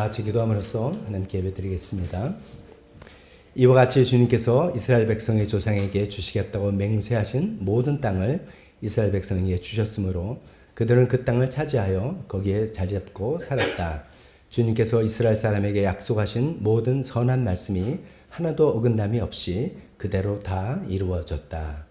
다 같이 기도함으로써 하나님께 예배드리겠습니다. 이와 같이 주님께서 이스라엘 백성의 조상에게 주시겠다고 맹세하신 모든 땅을 이스라엘 백성에게 주셨으므로 그들은 그 땅을 차지하여 거기에 자리 잡고 살았다. 주님께서 이스라엘 사람에게 약속하신 모든 선한 말씀이 하나도 어긋남이 없이 그대로 다 이루어졌다.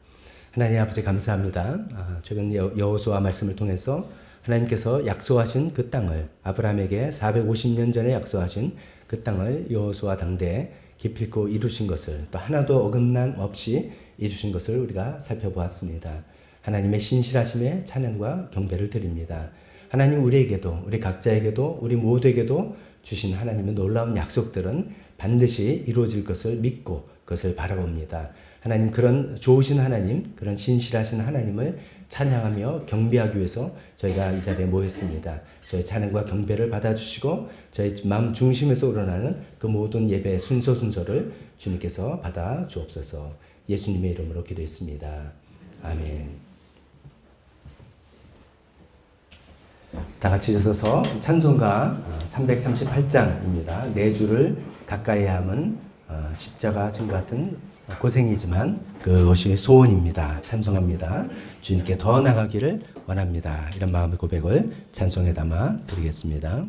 하나님 아버지 감사합니다. 최근 여호수아 말씀을 통해서 하나님께서 약속하신 그 땅을 아브라함에게 450년 전에 약속하신 그 땅을 여호수아 당대에 기필코 이루신 것을 또 하나도 어긋남 없이 이루신 것을 우리가 살펴보았습니다. 하나님의 신실하심에 찬양과 경배를 드립니다. 하나님 우리에게도 우리 각자에게도 우리 모두에게도 주신 하나님의 놀라운 약속들은 반드시 이루어질 것을 믿고 그것을 바라봅니다. 하나님 그런 좋으신 하나님 그런 신실하신 하나님을 찬양하며 경배하기 위해서 저희가 이 자리에 모였습니다. 저희 찬양과 경배를 받아주시고 저희 마음 중심에서 우러나는 그 모든 예배 순서를 주님께서 받아 주옵소서. 예수님의 이름으로 기도했습니다. 아멘. 다 같이 서서 찬송가 338장입니다. 내 주를 가까이 함은 십자가 진 같은 고생이지만 그것이 소원입니다. 찬송합니다. 주님께 더 나가기를 원합니다. 이런 마음의 고백을 찬송에 담아 드리겠습니다.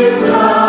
십자가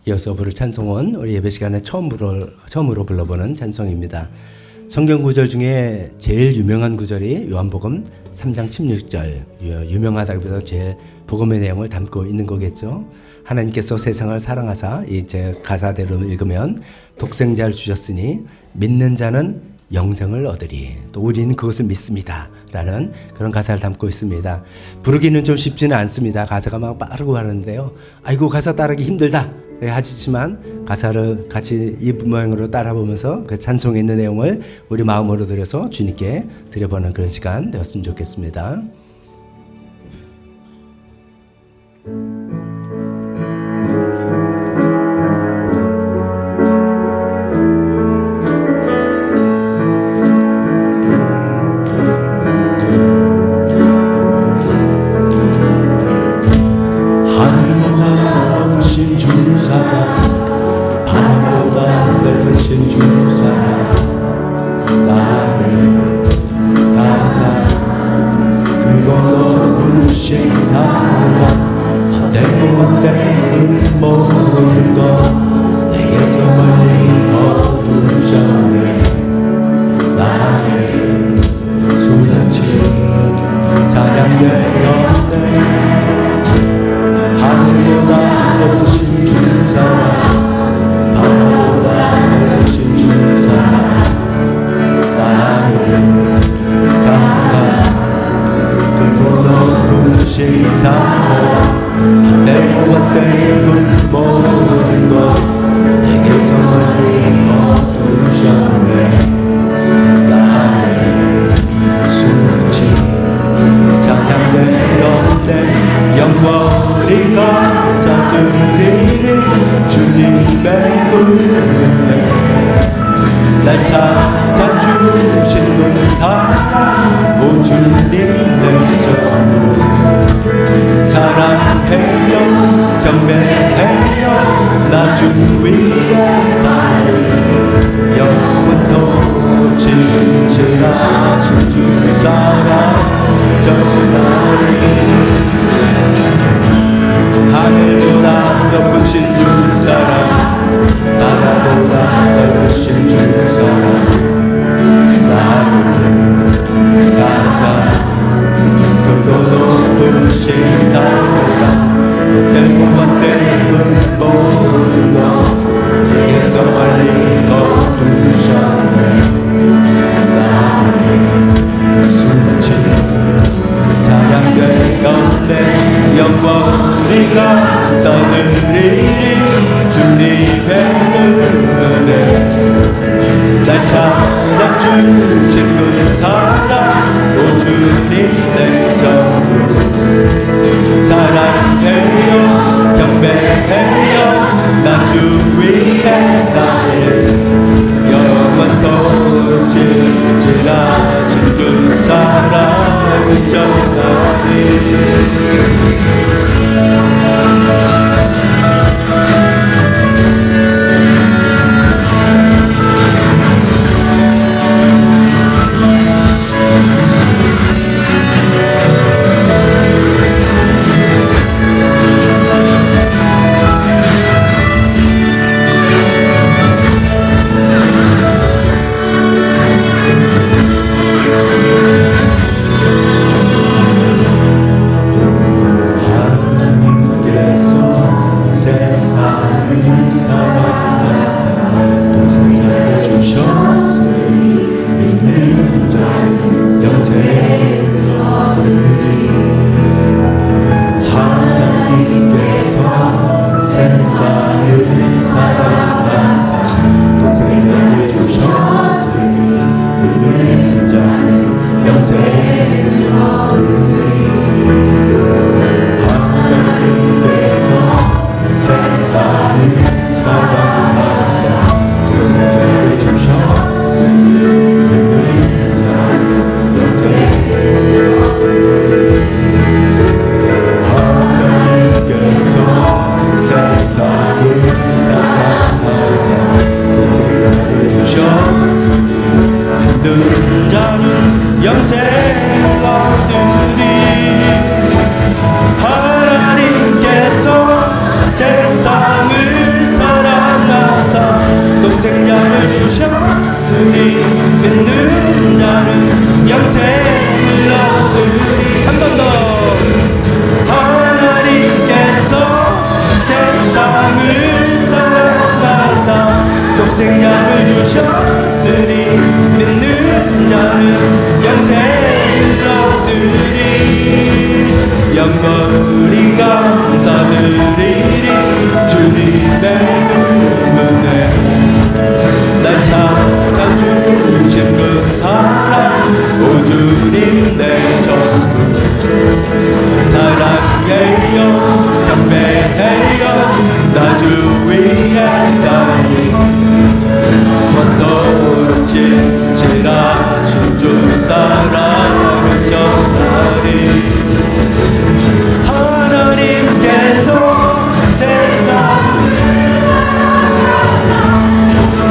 이어서 부를 찬송은 우리 예배 시간에 처음으로 불러보는 찬송입니다. 성경 구절 중에 제일 유명한 구절이 요한복음 3장 16절, 유명하다기보다 제일 복음의 내용을 담고 있는 거겠죠. 하나님께서 세상을 사랑하사, 이제 가사대로 읽으면 독생자를 주셨으니 믿는 자는 영생을 얻으리. 또 우리는 그것을 믿습니다. 라는 그런 가사를 담고 있습니다. 부르기는 좀 쉽지는 않습니다. 가사가 막 빠르고 하는데요. 아이고, 가사 따르기 힘들다 하시지만 가사를 같이 이 모양으로 따라보면서 그 찬송에 있는 내용을 우리 마음으로 들여서 주님께 드려보는 그런 시간 되었으면 좋겠습니다. 날 찾아주신 그 사랑 오 주님 내 전부 사랑해요 경배해요 나 주 위에 살을 영원토록 진실하신 주 사랑 전하리 하늘보다 높으신 주 사랑 바다보다 넓으신 주 사랑 나를 따라 크고 높으신 사랑 헛되고 헛되고 모든 것 내게서 멀리 거두셨네 나를 숨지는 찬양되었네 영원히 감사드리리 주님의 은혜 날 찾아주신 그 사랑 오 주님 내 전부 사랑해요 경배해요 나 주 위에 살래 영원토록 진실하신 그 사랑을 전하리 영원히 감사드리리 주님의 은혜 날 찾아주신 그 사랑 오 주님 내 전부 사랑해요 경배해요 나 주 위에 쌓인 원더럽지 실하신 주 사랑을 전하리 하나님께서 세상을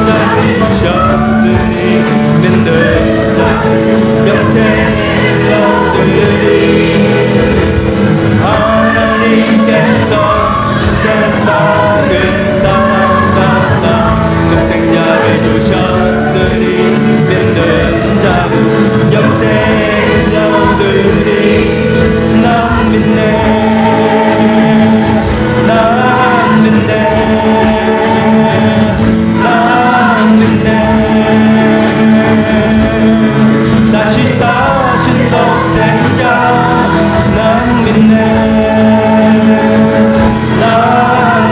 나으셨으니 믿는 자 영생을 얻으리 하나님께서 세상을 사랑하사 그 생명을 주셨으니 믿는 자는 영생을 얻으리 난 믿네 난 믿네 난 믿네 다시 사신 독생자 난 믿네 난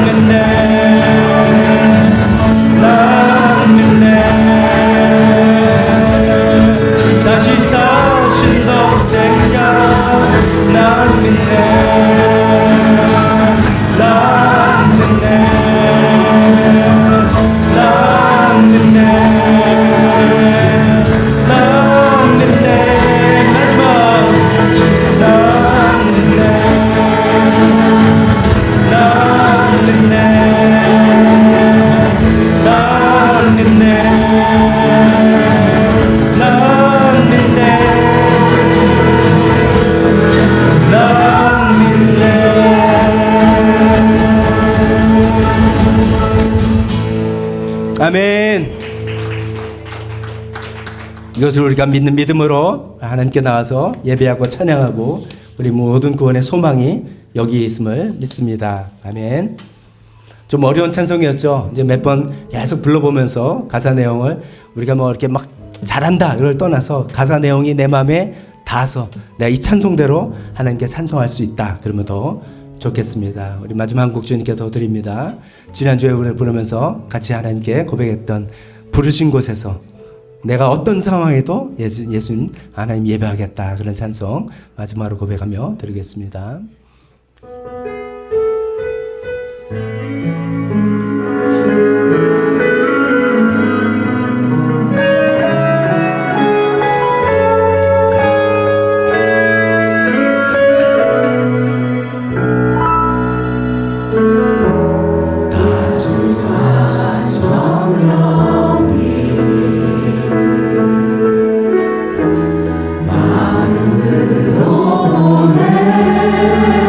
믿네 난 믿네 다시 사신 독생자 난 믿네 난 믿네 난 믿네 난 믿네 마지막 난 믿네 난 믿네 난 믿네 난 믿네 난 믿네 아멘. 이것을 우리가 믿는 믿음으로 하나님께 나와서 예배하고 찬양하고 우리 모든 구원의 소망이 여기 있음을 믿습니다. 아멘. 좀 어려운 찬송이었죠. 이제 몇 번 계속 불러보면서 가사 내용을 우리가 뭐 이렇게 막 잘한다 이걸 떠나서 가사 내용이 내 마음에 닿아서 내가 이 찬송대로 하나님께 찬송할 수 있다 그러면 더 좋겠습니다. 우리 마지막 한 곡 주님께 더 드립니다. 지난주에 우리 부르면서 같이 하나님께 고백했던 부르신 곳에서 내가 어떤 상황에도 예수님 하나님 예배하겠다 그런 찬송 마지막으로 고백하며 드리겠습니다. 마음으로 내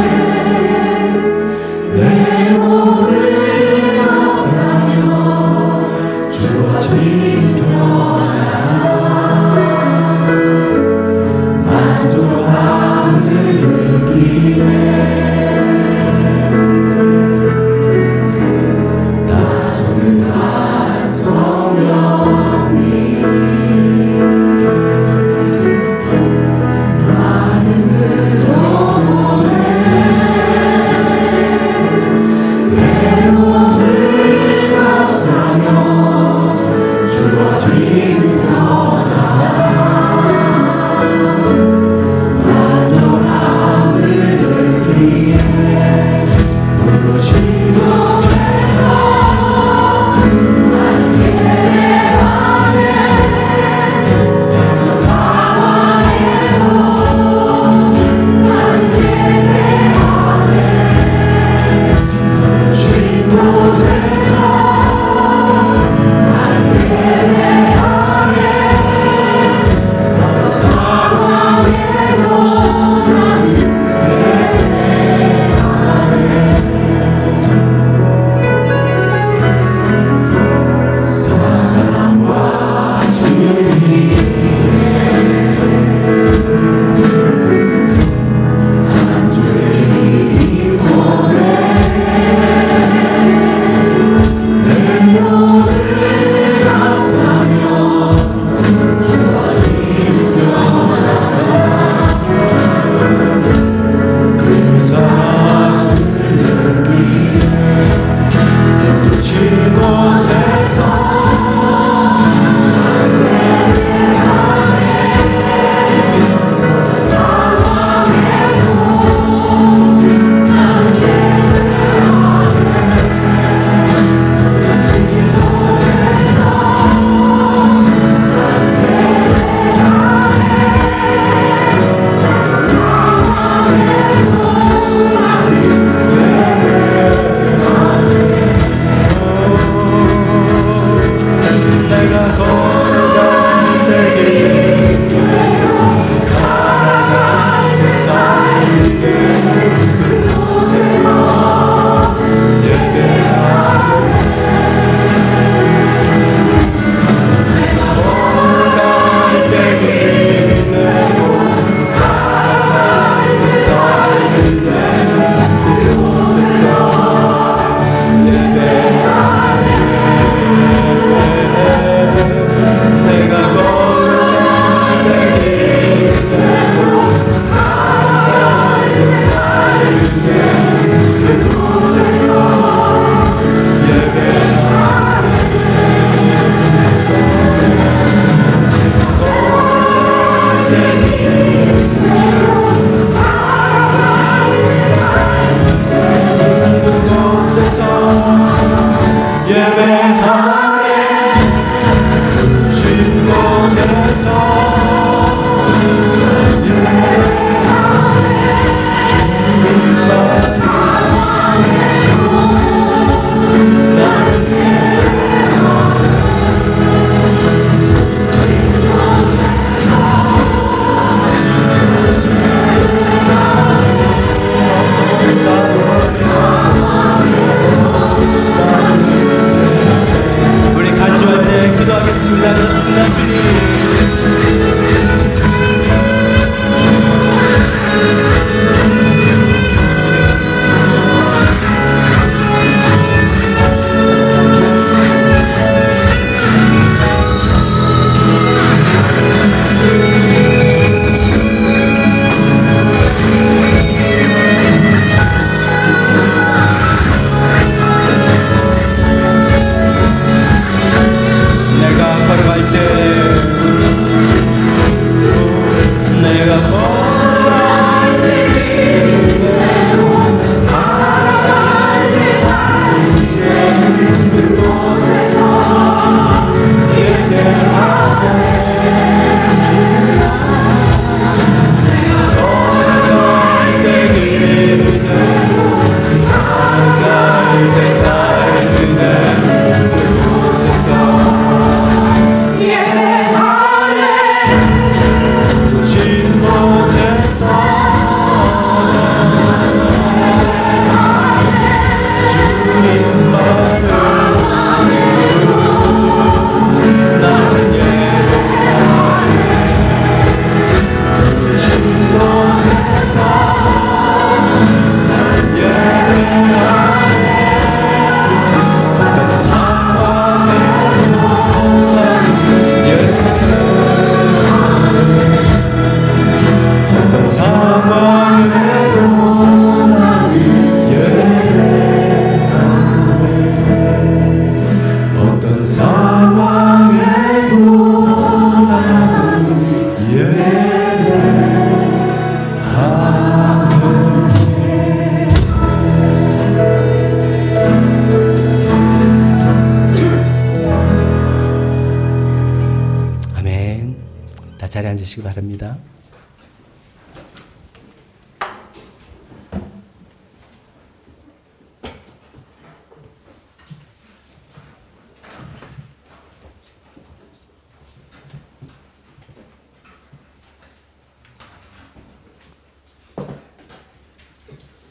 앉으시기 바랍니다.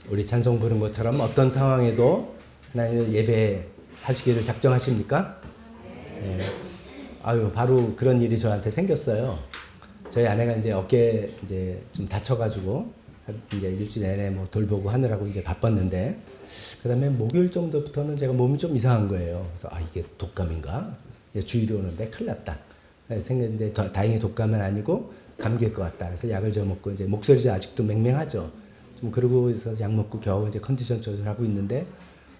우리 찬송 부른 것처럼 어떤 상황에도 하나님을 예배하시기를 작정하십니까? 네. 아유, 바로 그런 일이 저한테 생겼어요. 저희 아내가 이제 어깨 이제 좀 다쳐가지고 이제 일주일 내내 뭐 돌보고 하느라고 이제 바빴는데, 그 다음에 목요일 정도부터는 제가 몸이 좀 이상한 거예요. 그래서 이게 독감인가? 주일이 오는데 큰일 났다 생겼는데, 다행히 독감은 아니고 감기일 것 같다. 그래서 약을 좀 먹고 이제 목소리가 아직도 맹맹하죠. 좀 그러고 있어서 약 먹고 겨우 이제 컨디션 조절하고 있는데,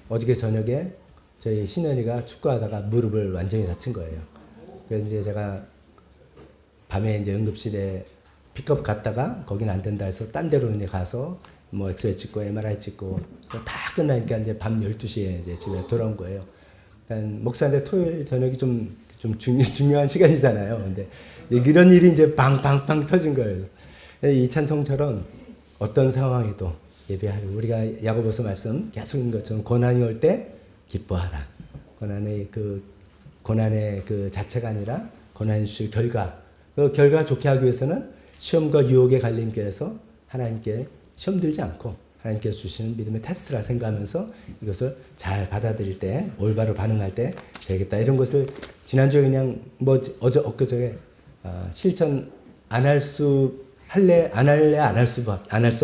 어저께 저녁에 저희 신현이가 축구하다가 무릎을 완전히 다친 거예요. 그래서 이제 제가 밤에 이제 응급실에 픽업 갔다가 거긴 안 된다 해서 딴 데로 이제 가서 뭐 엑스레이 찍고 MRI 찍고 다 끝나니까 이제 밤 12시에 이제 집에 돌아온 거예요. 일단 목사인데 토요일 저녁이 좀 중요한 시간이잖아요. 근데 이제 이런 일이 이제 빵빵빵 터진 거예요. 이 찬송처럼 어떤 상황에도 예배하려, 우리가 야고보서 말씀 계속 있는 것처럼 고난이 올 때 기뻐하라. 고난의 그 자체가 아니라 고난이 주실 결과, 그 결과 좋게 하기 위해서는 시험과 유혹의 갈림길에서 하나님께 시험 들지 않고 하나님께서 주시는 믿음의 테스트라 생각하면서 이것을 잘 받아들일 때, 올바로 반응할 때 되겠다. 이런 것을 지난주에 그냥 뭐 엊그저께 실천 안 할 수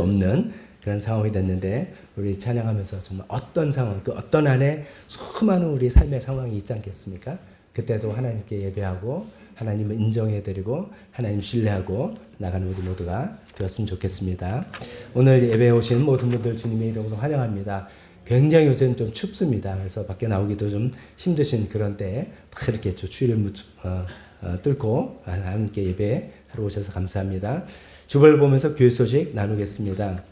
없는 그런 상황이 됐는데, 우리 찬양하면서 정말 어떤 상황, 그 어떤 안에 수많은 우리 삶의 상황이 있지 않겠습니까? 그때도 하나님께 예배하고 하나님을 인정해드리고 하나님 신뢰하고 나가는 우리 모두가 되었으면 좋겠습니다. 오늘 예배에 오신 모든 분들 주님의 이름으로 환영합니다. 굉장히 요새는 좀 춥습니다. 그래서 밖에 나오기도 좀 힘드신 그런 때에 다 이렇게 추위를 뚫고 함께 예배하러 오셔서 감사합니다. 주보를 보면서 교회 소식 나누겠습니다.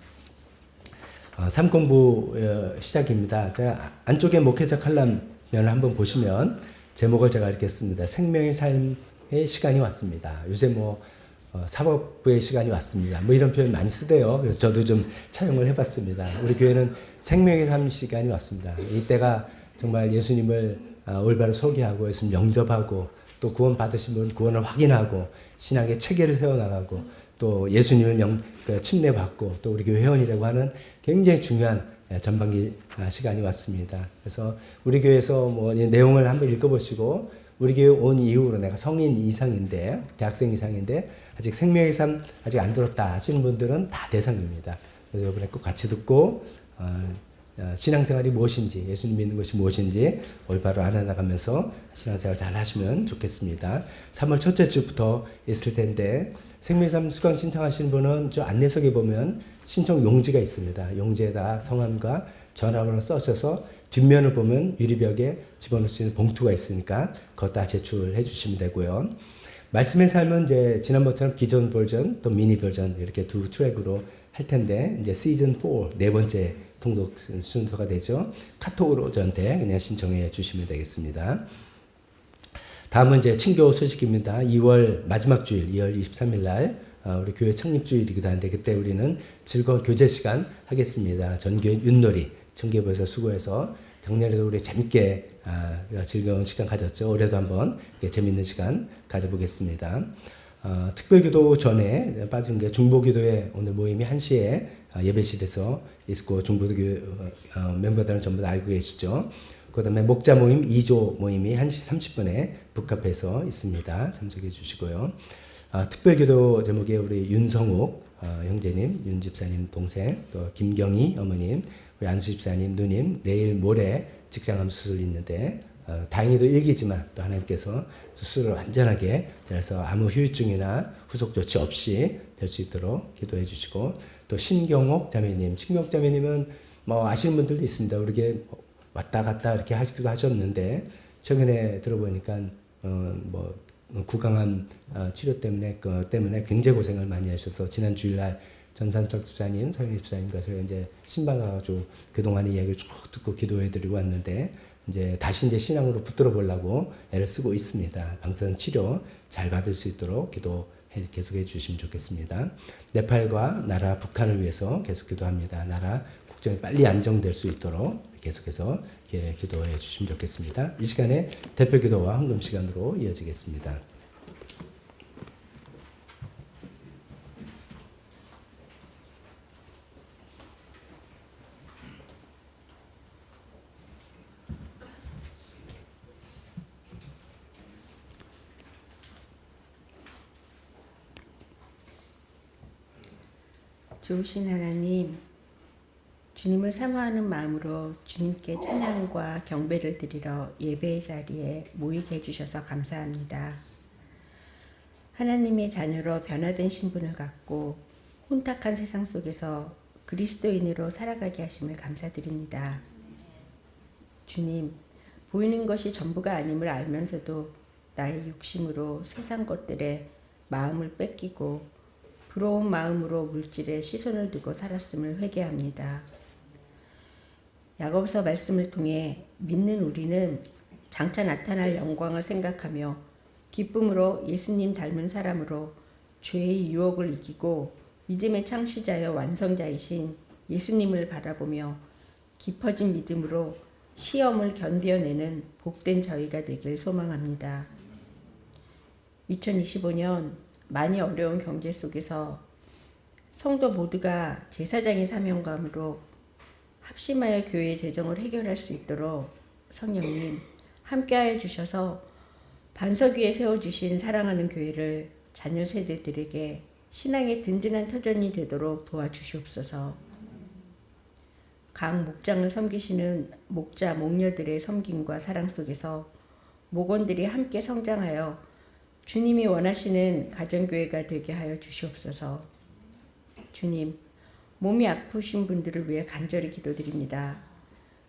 삼공부 시작입니다. 제가 안쪽에 목회자 칼럼면을 한번 보시면 제목을 제가 이렇게 씁니다. 생명의 삶의 시간이 왔습니다. 요새 뭐 사법부의 시간이 왔습니다. 뭐 이런 표현 많이 쓰대요. 그래서 저도 좀 차용을 해봤습니다. 우리 교회는 생명의 삶 시간이 왔습니다. 이때가 정말 예수님을 올바로 소개하고 예수님 영접하고 또 구원 받으신 분 구원을 확인하고 신앙의 체계를 세워나가고 또 예수님을 침례받고 또 우리 교회 회원이 되고 하는 굉장히 중요한 전반기 시간이 왔습니다. 그래서 우리 교회에서 뭐 내용을 한번 읽어보시고, 우리 교회 온 이후로 내가 성인 이상인데, 대학생 이상인데 아직 생명의 삶 아직 안 들었다 하시는 분들은 다 대상입니다. 그래서 이번에 꼭 같이 듣고 신앙생활이 무엇인지, 예수님 믿는 것이 무엇인지 올바로 알아나가면서 신앙생활 잘 하시면 좋겠습니다. 3월 첫째 주부터 있을 텐데, 생명의 삶 수강 신청하시는 분은 저 안내석에 보면 신청 용지가 있습니다. 용지에다 성함과 전화번호 써셔서 뒷면을 보면 유리벽에 집어넣을 수 있는 봉투가 있으니까 그것다 제출해 주시면 되고요. 말씀의 삶은 이제 지난번처럼 기존 버전 또 미니 버전 이렇게 두 트랙으로 할 텐데, 이제 시즌 4 네 번째 통독 순서가 되죠. 카톡으로 저한테 그냥 신청해 주시면 되겠습니다. 다음은 이제 친교 소식입니다. 2월 마지막 주일, 2월 23일 날 우리 교회 창립주일이기도 한데, 그때 우리는 즐거운 교제 시간 하겠습니다. 전교인 윷놀이, 청계부에서 수고해서 작년에도 우리 재밌게 즐거운 시간 가졌죠. 올해도 한번 재밌는 시간 가져보겠습니다. 특별기도 전에 빠진 게 중보기도회 오늘 모임이 1시에 예배실에서 있고, 중보기도 멤버들은 전부 다 알고 계시죠. 그 다음에 목자 모임 2조 모임이 1시 30분에 북카페에서 있습니다. 참석해 주시고요. 특별기도 제목에 우리 윤성욱 형제님, 윤 집사님 동생, 또 김경희 어머님, 우리 안수 집사님 누님, 내일 모레 직장암 수술 있는데 다행히도 일기지만 또 하나님께서 수술을 완전하게 잘해서 아무 후유증이나 후속 조치 없이 될 수 있도록 기도해 주시고, 또 신경옥 자매님, 신경옥 자매님은 뭐 아시는 분들도 있습니다. 우리게 왔다 갔다 이렇게 하시기도 하셨는데, 최근에 들어보니까 뭐 구강암 치료 때문에 굉장히 고생을 많이 하셔서 지난 주일날 전산철 집사님, 서영 집사님과 저희 이제 신방 가가지고 그동안의 이야기를 쭉 듣고 기도해드리고 왔는데, 이제 다시 이제 신앙으로 붙들어 보려고 애를 쓰고 있습니다. 방사선 치료 잘 받을 수 있도록 기도해 계속해 주시면 좋겠습니다. 네팔과 나라 북한을 위해서 계속 기도합니다. 나라 국정이 빨리 안정될 수 있도록 계속해서 기도해 주시면 좋겠습니다. 이 시간에 대표 기도와 헌금 시간으로 이어지겠습니다. 좋으신 하나님, 주님을 사모하는 마음으로 주님께 찬양과 경배를 드리러 예배의 자리에 모이게 해주셔서 감사합니다. 하나님의 자녀로 변화된 신분을 갖고 혼탁한 세상 속에서 그리스도인으로 살아가게 하심을 감사드립니다. 주님, 보이는 것이 전부가 아님을 알면서도 나의 욕심으로 세상 것들에 마음을 뺏기고 부러운 마음으로 물질에 시선을 두고 살았음을 회개합니다. 야고보서 말씀을 통해 믿는 우리는 장차 나타날 영광을 생각하며 기쁨으로 예수님 닮은 사람으로 죄의 유혹을 이기고 믿음의 창시자여 완성자이신 예수님을 바라보며 깊어진 믿음으로 시험을 견뎌내는 복된 저희가 되길 소망합니다. 2025년 많이 어려운 경제 속에서 성도 모두가 제사장의 사명감으로 합심하여 교회의 재정을 해결할 수 있도록 성령님 함께하여 주셔서 반석 위에 세워주신 사랑하는 교회를 자녀 세대들에게 신앙의 든든한 터전이 되도록 도와주시옵소서. 각 목장을 섬기시는 목자, 목녀들의 섬김과 사랑 속에서 목원들이 함께 성장하여 주님이 원하시는 가정교회가 되게 하여 주시옵소서. 주님, 몸이 아프신 분들을 위해 간절히 기도드립니다.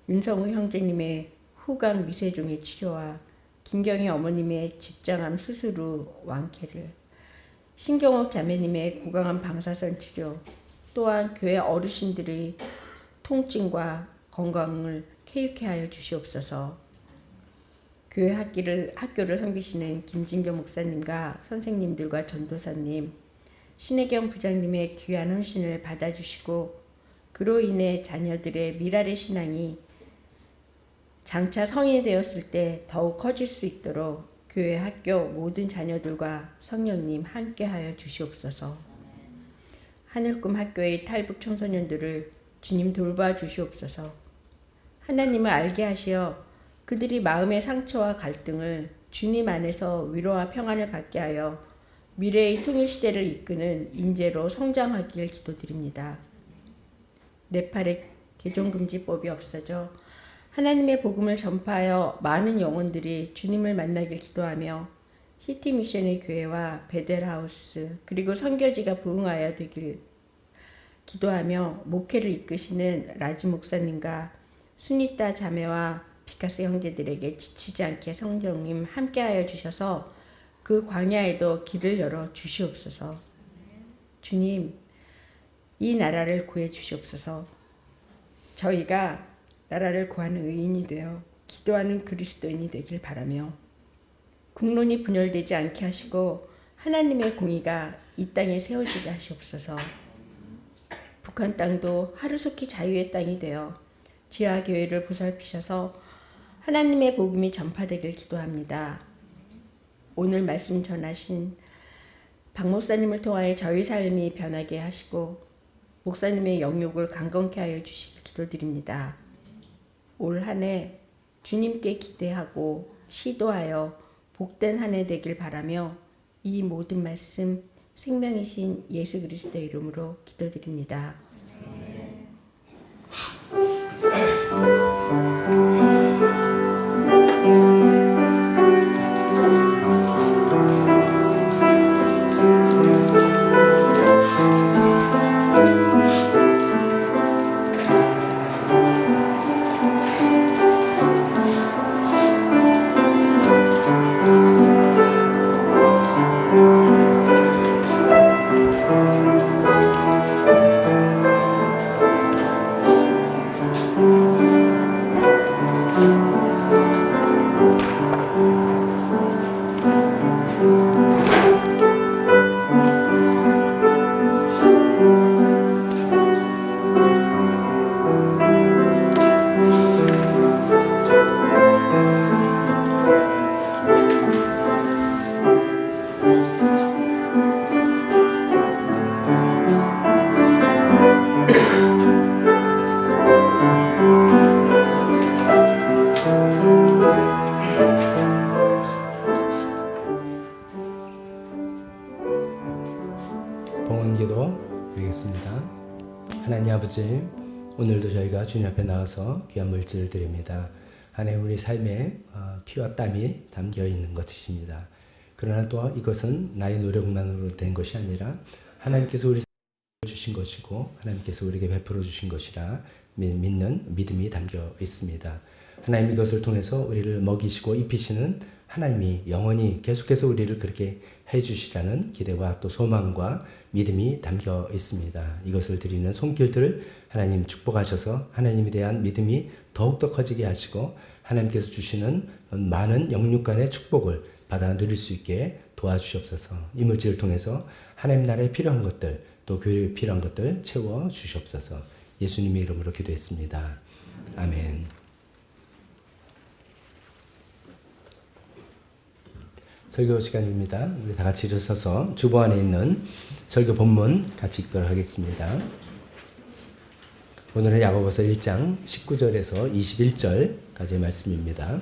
윤성우 형제님의 후각 미세종의 치료와 김경희 어머님의 직장암 수술 후 완쾌를, 신경옥 자매님의 고강암 방사선 치료, 또한 교회 어르신들의 통증과 건강을 쾌유케 하여 주시옵소서. 교회 학교를 섬기시는 김진교 목사님과 선생님들과 전도사님, 신혜경 부장님의 귀한 헌신을 받아주시고 그로 인해 자녀들의 미랄의 신앙이 장차 성인이 되었을 때 더욱 커질 수 있도록 교회 학교 모든 자녀들과 성령님 함께하여 주시옵소서. 하늘꿈 학교의 탈북 청소년들을 주님 돌봐 주시옵소서. 하나님을 알게 하시어 그들이 마음의 상처와 갈등을 주님 안에서 위로와 평안을 갖게 하여 미래의 통일시대를 이끄는 인재로 성장하길 기도드립니다. 네팔의 개종금지법이 없어져 하나님의 복음을 전파하여 많은 영혼들이 주님을 만나길 기도하며 시티미션의 교회와 베델하우스 그리고 선교지가 부흥하여 되길 기도하며 목회를 이끄시는 라지 목사님과 수니타 자매와 피카스 형제들에게 지치지 않게 성령님 함께하여 주셔서 그 광야에도 길을 열어 주시옵소서. 주님, 이 나라를 구해 주시옵소서. 저희가 나라를 구하는 의인이 되어 기도하는 그리스도인이 되길 바라며 국론이 분열되지 않게 하시고 하나님의 공의가 이 땅에 세워지게 하시옵소서. 북한 땅도 하루속히 자유의 땅이 되어 지하교회를 보살피셔서 하나님의 복음이 전파되길 기도합니다. 오늘 말씀 전하신 박 목사님을 통하여 저희 삶이 변하게 하시고 목사님의 영육을 강건케 하여 주시길 기도드립니다. 올 한 해 주님께 기대하고 시도하여 복된 한 해 되길 바라며 이 모든 말씀 생명이신 예수 그리스도의 이름으로 기도드립니다. 봉헌기도 드리겠습니다. 하나님 아버지, 오늘도 저희가 주님 앞에 나와서 귀한 물질을 드립니다. 하나님, 우리 삶에 피와 땀이 담겨 있는 것이십니다. 그러나 또 이것은 나의 노력만으로 된 것이 아니라 하나님께서 우리 주신 것이고 하나님께서 우리에게 베풀어 주신 것이라 믿는 믿음이 담겨 있습니다. 하나님, 이것을 통해서 우리를 먹이시고 입히시는 하나님이 영원히 계속해서 우리를 그렇게 해주시라는 기대와 또 소망과 믿음이 담겨 있습니다. 이것을 드리는 손길들을 하나님 축복하셔서 하나님에 대한 믿음이 더욱더 커지게 하시고 하나님께서 주시는 많은 영육간의 축복을 받아 누릴 수 있게 도와주시옵소서. 이 물질을 통해서 하나님 나라에 필요한 것들, 또 교회에 필요한 것들 채워 주시옵소서. 예수님의 이름으로 기도했습니다. 아멘. 설교 시간입니다. 우리 다 같이 일어서서 주보 안에 있는 설교 본문 같이 읽도록 하겠습니다. 오늘은 야고보서 1장 19절에서 21절까지의 말씀입니다.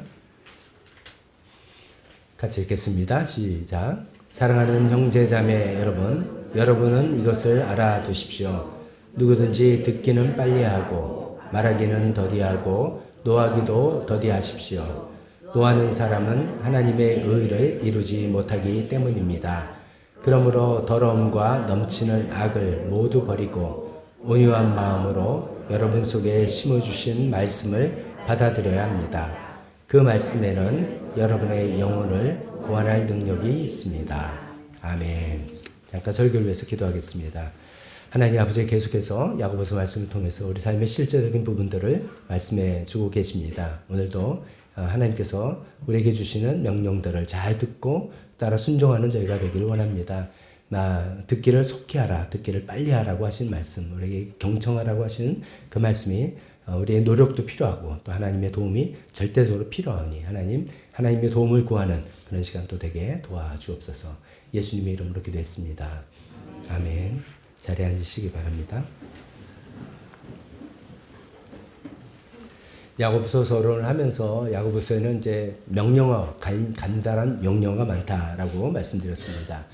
같이 읽겠습니다. 시작. 사랑하는 형제자매 여러분, 여러분은 이것을 알아두십시오. 누구든지 듣기는 빨리하고 말하기는 더디하고 노하기도 더디하십시오. 노하는 사람은 하나님의 의를 이루지 못하기 때문입니다. 그러므로 더러움과 넘치는 악을 모두 버리고 온유한 마음으로 여러분 속에 심어주신 말씀을 받아들여야 합니다. 그 말씀에는 여러분의 영혼을 구원할 능력이 있습니다. 아멘. 잠깐 설교를 위해서 기도하겠습니다. 하나님 아버지, 계속해서 야고보서 말씀을 통해서 우리 삶의 실제적인 부분들을 말씀해 주고 계십니다. 오늘도 하나님께서 우리에게 주시는 명령들을 잘 듣고 따라 순종하는 저희가 되기를 원합니다. 듣기를 속히 하라, 듣기를 빨리 하라고 하신 말씀, 우리에게 경청하라고 하시는 그 말씀이 우리의 노력도 필요하고 또 하나님의 도움이 절대적으로 필요하니 하나님의 도움을 구하는 그런 시간도 되게 도와주옵소서. 예수님의 이름으로 기도했습니다. 아멘. 자리에 앉으시기 바랍니다. 야고보서 서론을 하면서 야고보서에는 이제 명령어, 간단한 명령어가 많다라고 말씀드렸습니다.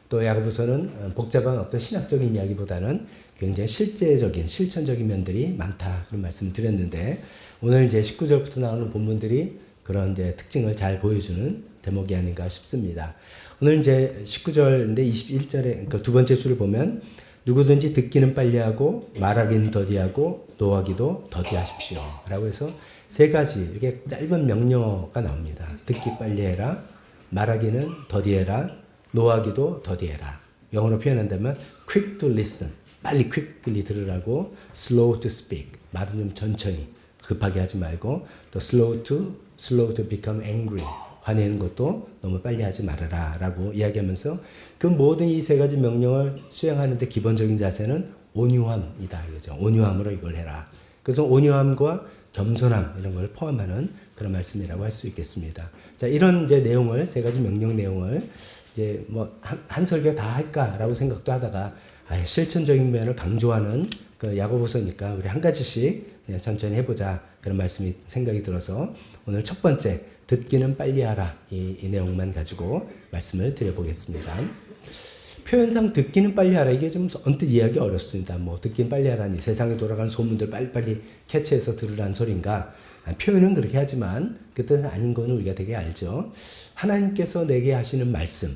또 야고보서는 복잡한 어떤 신학적인 이야기보다는 굉장히 실제적인, 실천적인 면들이 많다 그런 말씀을 드렸는데, 오늘 이제 19절부터 나오는 본문들이 그런 이제 특징을 잘 보여주는 대목이 아닌가 싶습니다. 오늘 이제 19절인데 21절에, 그러니까 두 번째 줄을 보면 누구든지 듣기는 빨리하고 말하기는 더디하고 노하기도 더디하십시오 라고 해서 세 가지 이렇게 짧은 명령어가 나옵니다. 듣기 빨리 해라, 말하기는 더디해라, 노하기도 더디해라. 영어로 표현한다면 quick to listen, 빨리 quickly 들으라고, slow to speak, 말은 좀 천천히 급하게 하지 말고, 또 slow to become angry, 화내는 것도 너무 빨리 하지 말아라 라고 이야기하면서 그 모든 이 세 가지 명령을 수행하는데 기본적인 자세는 온유함이다 이거죠. 온유함으로 이걸 해라. 그래서 온유함과 겸손함 이런 걸 포함하는 그런 말씀이라고 할 수 있겠습니다. 자, 이런 이제 내용을, 세 가지 명령 내용을 이제 뭐 한 설교 다 할까라고 생각도 하다가 실천적인 면을 강조하는 그 야고보서니까 우리 한 가지씩 그냥 천천히 해보자 그런 말씀이 생각이 들어서 오늘 첫 번째 듣기는 빨리 하라 이 내용만 가지고 말씀을 드려보겠습니다. 표현상 듣기는 빨리 하라 이게 좀 언뜻 이해하기 어렵습니다. 뭐 듣기는 빨리 하라니 세상에 돌아가는 소문들 빨리빨리 캐치해서 들으라는 소린가? 표현은 그렇게 하지만 그 뜻은 아닌 거는 우리가 되게 알죠. 하나님께서 내게 하시는 말씀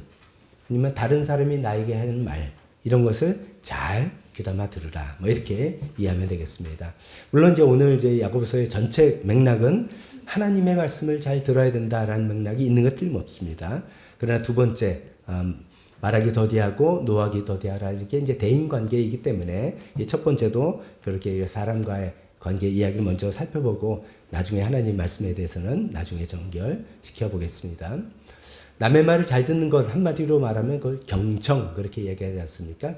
아니면 다른 사람이 나에게 하는 말 이런 것을 잘 귀담아 들으라. 뭐 이렇게 이해하면 되겠습니다. 물론 이제 오늘 이제 야고보서의 전체 맥락은 하나님의 말씀을 잘 들어야 된다라는 맥락이 있는 것 틀림없습니다. 그러나 두 번째 말하기 더디하고 노하기 더디하라 이렇게 이제 대인 관계이기 때문에 이 첫 번째도 그렇게 사람과의 관계 이야기를 먼저 살펴보고 나중에 하나님 말씀에 대해서는 나중에 정결시켜 보겠습니다. 남의 말을 잘 듣는 것 한마디로 말하면 그걸 경청 그렇게 얘기하지 않습니까?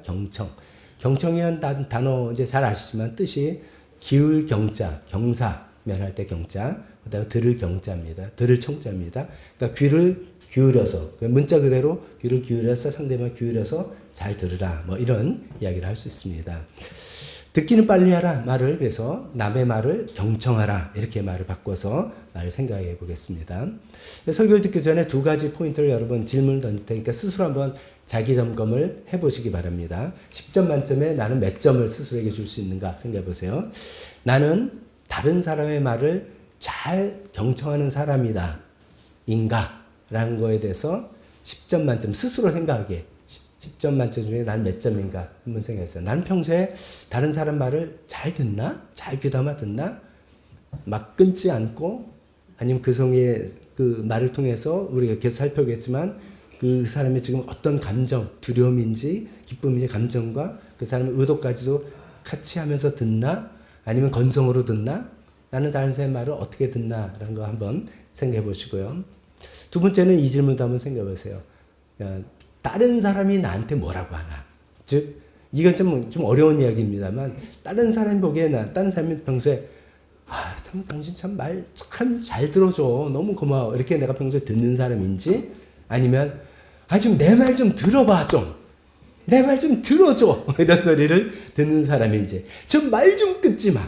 경청이라는 단어 이제 잘 아시지만 뜻이 기울 경자, 경사 면할 때 경자, 그다음에 들을 경자입니다. 들을 청자입니다. 그러니까 귀를 기울여서 문자 그대로 귀를 기울여서 상대방 기울여서 잘 들으라 뭐 이런 이야기를 할 수 있습니다. 듣기는 빨리 하라 말을 그래서 남의 말을 경청하라 이렇게 말을 바꿔서 말을 생각해 보겠습니다. 설교를 듣기 전에 두 가지 포인트를 여러분 질문을 던질 테니까 스스로 한번 자기 점검을 해보시기 바랍니다. 10점 만점에 나는 몇 점을 스스로에게 줄 수 있는가 생각해 보세요. 나는 다른 사람의 말을 잘 경청하는 사람이다 인가? 라는 거에 대해서 10점 만점 스스로 생각하게 10점 만점 중에 난 몇 점인가 한번 생각했어요. 나는 평소에 다른 사람 말을 잘 듣나? 잘 귀담아 듣나? 막 끊지 않고 아니면 그 성의 그 말을 통해서 우리가 계속 살펴보겠지만 그 사람이 지금 어떤 감정, 두려움인지 기쁨인지 감정과 그 사람의 의도까지도 같이 하면서 듣나? 아니면 건성으로 듣나? 나는 다른 사람의 말을 어떻게 듣나? 라는 거 한번 생각해 보시고요. 두 번째는 이 질문도 한번 생각해 보세요. 다른 사람이 나한테 뭐라고 하나? 즉, 이건 좀 어려운 이야기입니다만, 다른 사람이 보기에 다른 사람이 평소에, 당신 참 말 참 잘 들어줘. 너무 고마워. 이렇게 내가 평소에 듣는 사람인지, 아니면, 좀 내 말 좀 들어봐, 좀. 내 말 좀 들어줘. 이런 소리를 듣는 사람인지, 좀 말 좀 끊지 마.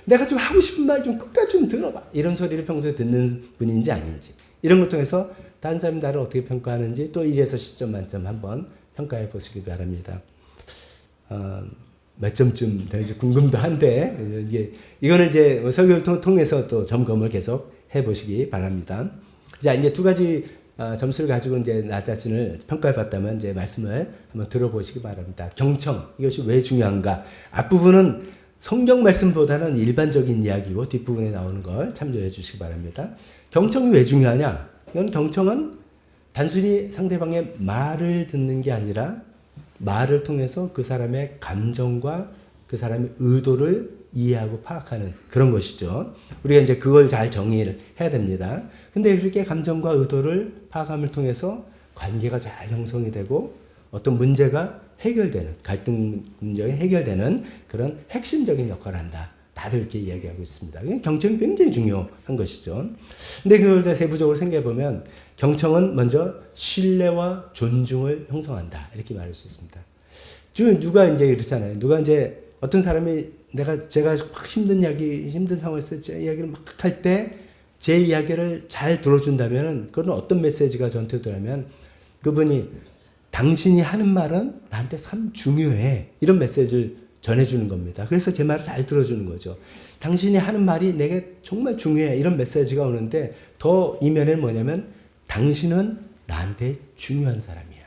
내가 좀 하고 싶은 말 좀 끝까지 좀 들어봐. 이런 소리를 평소에 듣는 분인지 아닌지. 이런 것 통해서 다른 사람이 나를 어떻게 평가하는지 또 1에서 10점 만점 한번 평가해 보시기 바랍니다. 몇 점쯤 될지 궁금도 한데, 이거는 이제 설교를 통해서 또 점검을 계속 해 보시기 바랍니다. 자, 이제 두 가지 점수를 가지고 이제 나 자신을 평가해 봤다면 이제 말씀을 한번 들어보시기 바랍니다. 경청, 이것이 왜 중요한가? 앞부분은 성경 말씀보다는 일반적인 이야기고 뒷부분에 나오는 걸 참조해 주시기 바랍니다. 경청이 왜 중요하냐? 이건 경청은 단순히 상대방의 말을 듣는 게 아니라 말을 통해서 그 사람의 감정과 그 사람의 의도를 이해하고 파악하는 그런 것이죠. 우리가 이제 그걸 잘 정의를 해야 됩니다. 근데 그렇게 감정과 의도를 파악함을 통해서 관계가 잘 형성이 되고 어떤 문제가 해결되는, 갈등 문제가 해결되는 그런 핵심적인 역할을 한다. 다들 이렇게 이야기하고 있습니다. 경청이 굉장히 중요한 것이죠. 근데 그걸 더 세부적으로 생각해보면 경청은 먼저 신뢰와 존중을 형성한다. 이렇게 말할 수 있습니다. 누가 이제 그렇잖아요. 누가 이제 어떤 사람이 제가 막 힘든 상황에서 제 이야기를 막 할 때 제 이야기를 잘 들어준다면 그건 어떤 메시지가 저한테 들어오면 그분이 당신이 하는 말은 나한테 참 중요해. 이런 메시지를 전해주는 겁니다. 그래서 제 말을 잘 들어주는 거죠. 당신이 하는 말이 내게 정말 중요해. 이런 메시지가 오는데 더 이면에는 뭐냐면 당신은 나한테 중요한 사람이야.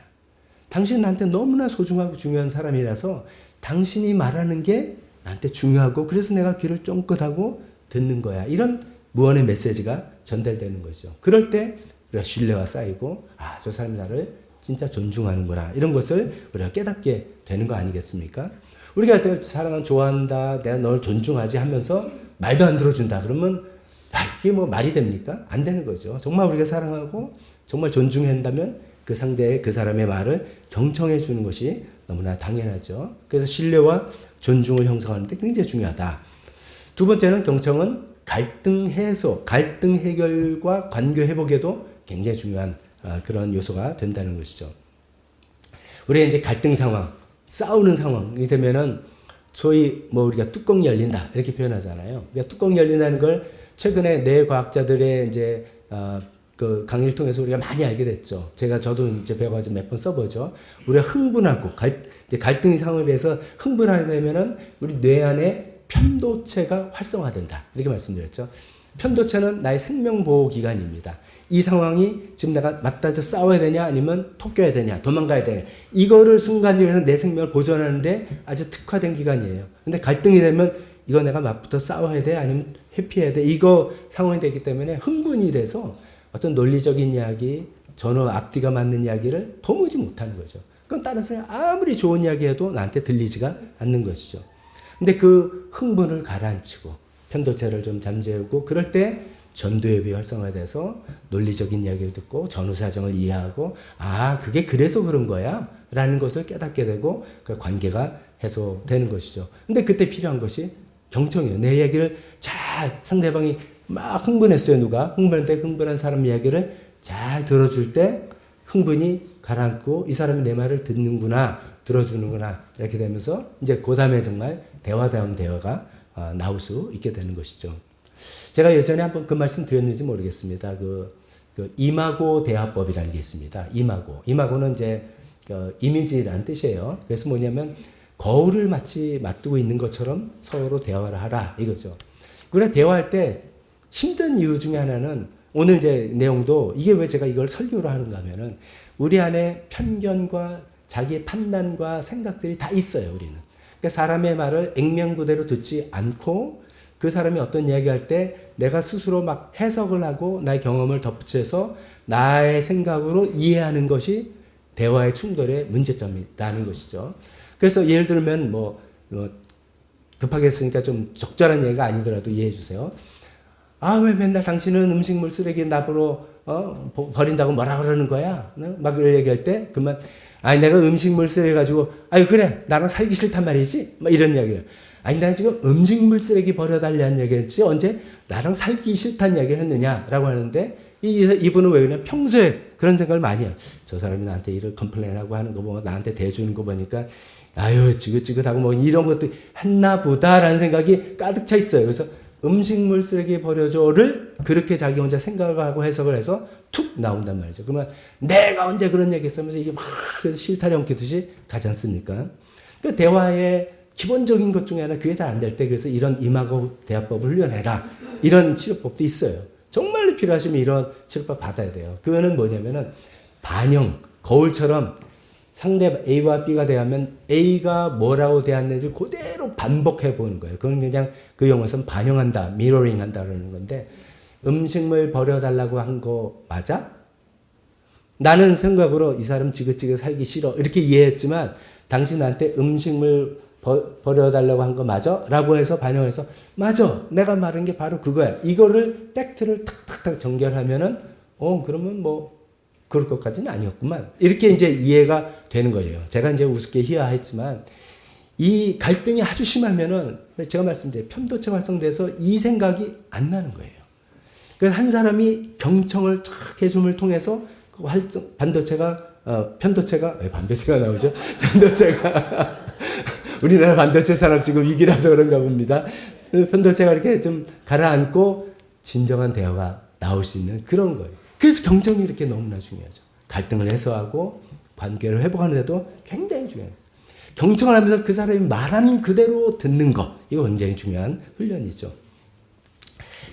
당신은 나한테 너무나 소중하고 중요한 사람이라서 당신이 말하는 게 나한테 중요하고 그래서 내가 귀를 쫑긋하고 듣는 거야. 이런 무언의 메시지가 전달되는 거죠. 그럴 때 우리가 신뢰가 쌓이고 저 사람이 나를 진짜 존중하는구나. 이런 것을 우리가 깨닫게 되는 거 아니겠습니까? 우리가 사랑은 좋아한다, 내가 널 존중하지 하면서 말도 안 들어준다. 그러면 이게 뭐 말이 됩니까? 안 되는 거죠. 정말 우리가 사랑하고 정말 존중한다면 그 상대의 그 사람의 말을 경청해 주는 것이 너무나 당연하죠. 그래서 신뢰와 존중을 형성하는 데 굉장히 중요하다. 두 번째는 경청은 갈등 해소, 갈등 해결과 관계 회복에도 굉장히 중요한 그런 요소가 된다는 것이죠. 우리가 이제 갈등 상황, 싸우는 상황이 되면은 소위 우리가 뚜껑이 열린다 이렇게 표현하잖아요. 그러니까 뚜껑이 열린다는 걸 최근에 뇌과학자들의 이제 그 강의를 통해서 우리가 많이 알게 됐죠. 저도 이제 배워가지고 몇 번 써보죠. 우리가 흥분하고 이제 갈등 상황에 대해서 흥분하게 되면은 우리 뇌 안에 편도체가 활성화된다 이렇게 말씀드렸죠. 편도체는 나의 생명보호기관입니다. 이 상황이 지금 내가 맞다져 싸워야 되냐 아니면 토껴야 되냐 도망가야 되냐 이거를 순간적으로 내 생명을 보존하는데 아주 특화된 기관이에요. 근데 갈등이 되면 이거 내가 맞부터 싸워야 돼 아니면 회피해야 돼 이거 상황이 되기 때문에 흥분이 돼서 어떤 논리적인 이야기 전후 앞뒤가 맞는 이야기를 도무지 못하는 거죠. 그건 다른 사람이 아무리 좋은 이야기해도 나한테 들리지가 않는 것이죠. 근데 그 흥분을 가라앉히고 편도체를 좀 잠재우고 그럴 때 전두엽이 활성화돼서 논리적인 이야기를 듣고 전후 사정을 이해하고 그게 그래서 그런 거야 라는 것을 깨닫게 되고 그 관계가 해소되는 것이죠. 근데 그때 필요한 것이 경청이에요. 내 이야기를 잘 상대방이 막 흥분했어요. 누가 흥분했는데 흥분한 사람 이야기를 잘 들어줄 때 흥분이 가라앉고 이 사람이 내 말을 듣는구나 들어주는구나 이렇게 되면서 이제 그 다음에 정말 대화다운 대화가 나올 수 있게 되는 것이죠. 제가 예전에 한번 그 말씀 드렸는지 모르겠습니다. 그 이마고 대화법이라는 게 있습니다. 이마고는 이제 이미지라는 뜻이에요. 그래서 뭐냐면 거울을 마치 맞두고 있는 것처럼 서로 대화를 하라 이거죠. 그래 대화할 때 힘든 이유 중에 하나는 오늘 이제 내용도 이게 왜 제가 이걸 설교로 하는가 하면은 우리 안에 편견과 자기의 판단과 생각들이 다 있어요, 우리는. 그러니까 사람의 말을 액면 그대로 듣지 않고 그 사람이 어떤 이야기할 때 내가 스스로 막 해석을 하고 나의 경험을 덧붙여서 나의 생각으로 이해하는 것이 대화의 충돌의 문제점이라는 것이죠. 그래서 예를 들면 급하게 했으니까 좀 적절한 얘기가 아니더라도 이해해 주세요. 아, 왜 맨날 당신은 음식물 쓰레기 납으로 버린다고 뭐라 그러는 거야? 막 이런 얘기할 때 그러면 아니 내가 음식물 쓰레기 가지고 아유 그래 나랑 살기 싫단 말이지? 막 이런 이야기를 아니 난 지금 음식물 쓰레기 버려달라는 얘기했지 언제 나랑 살기 싫다는 이야기를 했느냐라고 하는데 이분은 왜 그러냐 평소에 그런 생각을 많이 해요. 저 사람이 나한테 이를 컴플레인하고 하는 거 보고 나한테 대주는 거 보니까 아유 지긋지긋하고 뭐 이런 것도 했나 보다라는 생각이 가득 차 있어요. 그래서 음식물 쓰레기 버려줘를 그렇게 자기 혼자 생각을 하고 해석을 해서 툭 나온단 말이죠. 그러면 내가 언제 그런 얘기 했으면서 이게 막 실타래 엉키듯이 가지 않습니까? 그 대화의 기본적인 것 중에 하나 그게 잘 안 될 때 그래서 이런 이마고 대화법을 훈련해라. 이런 치료법도 있어요. 정말로 필요하시면 이런 치료법 받아야 돼요. 그거는 뭐냐면은 반영, 거울처럼 상대 A와 B가 대하면 A가 뭐라고 대했는지 그대로 반복해 보는 거예요. 그건 그냥 그 용어에서는 반영한다, 미러링 한다 그러는 건데 음식물 버려달라고 한 거 맞아? 나는 생각으로 이 사람 지긋지긋 살기 싫어 이렇게 이해했지만 당신 나한테 음식물 버려달라고 한 거 맞아? 라고 해서 반영해서 맞아 내가 말한 게 바로 그거야. 이거를 팩트를 탁탁탁 정결하면은 그러면 뭐 그럴 것까지는 아니었구만. 이렇게 이제 이해가 되는 거예요. 제가 이제 우습게 희화했지만 이 갈등이 아주 심하면은 제가 말씀드린 편도체 활성돼서 이 생각이 안 나는 거예요. 그래서 한 사람이 경청을 쫙 해줌을 통해서 그 편도체가 왜 반도체가 나오죠? 편도체가 우리나라 반도체 산업 지금 위기라서 그런가 봅니다. 편도체가 이렇게 좀 가라앉고 진정한 대화가 나올 수 있는 그런 거예요. 그래서 경청이 이렇게 너무나 중요하죠. 갈등을 해소하고 관계를 회복하는 데도 굉장히 중요해요. 경청을 하면서 그 사람이 말하는 그대로 듣는 거 이거 굉장히 중요한 훈련이죠.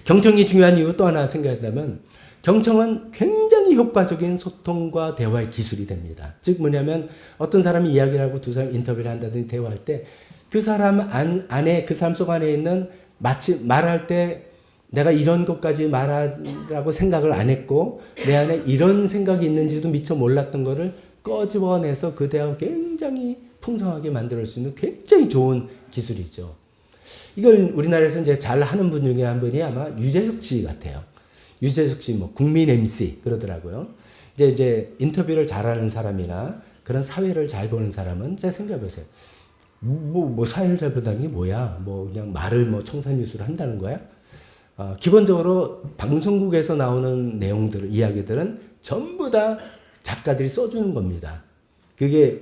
경청이 중요한 이유 또 하나 생각한다면 경청은 굉장히 효과적인 소통과 대화의 기술이 됩니다. 즉 뭐냐면 어떤 사람이 이야기를 하고 두 사람이 인터뷰를 한다든지 대화할 때 그 사람 안에 그 사람 속 안에 있는 마치 말할 때 내가 이런 것까지 말하라고 생각을 안 했고 내 안에 이런 생각이 있는지도 미처 몰랐던 거를 꺼집어내서 그 대화를 굉장히 풍성하게 만들 수 있는 굉장히 좋은 기술이죠. 이걸 우리나라에서 이제 잘 하는 분 중에 한 분이 아마 유재석 씨 같아요. 유재석 씨 뭐 국민 MC 그러더라고요. 이제 인터뷰를 잘하는 사람이나 그런 사회를 잘 보는 사람은 제 생각해 보세요. 뭐 사회를 잘 본다는 게 뭐야? 뭐 그냥 말을 뭐 청산유수를 한다는 거야? 기본적으로 방송국에서 나오는 내용들, 이야기들은 전부 다 작가들이 써주는 겁니다. 그게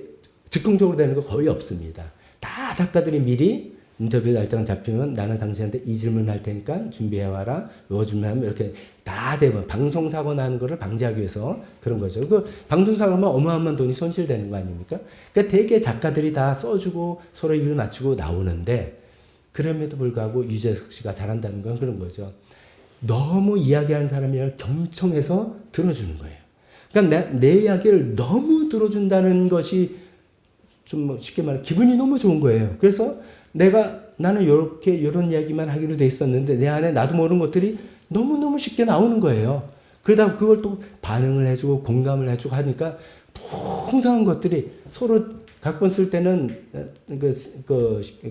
즉흥적으로 되는 거 거의 없습니다. 다 작가들이 미리 인터뷰 날짜가 잡히면 나는 당신한테 이 질문 할 테니까 준비해와라. 요 질문하면 이렇게 다 되면 방송사고 나는 거를 방지하기 위해서 그런 거죠. 그 방송사고면 어마어마한 돈이 손실되는 거 아닙니까? 그러니까 대개 작가들이 다 써주고 서로 입을 맞추고 나오는데 그럼에도 불구하고 유재석 씨가 잘한다는 건 그런 거죠. 너무 이야기하는 사람이랑 경청해서 들어주는 거예요. 그러니까 내 이야기를 너무 들어준다는 것이 좀 쉽게 말해 기분이 너무 좋은 거예요. 그래서 나는 이런 이야기만 하기로 돼 있었는데 내 안에 나도 모르는 것들이 너무너무 쉽게 나오는 거예요. 그러다 그걸 또 반응을 해주고 공감을 해주고 하니까 풍성한 것들이 서로 각본 쓸 때는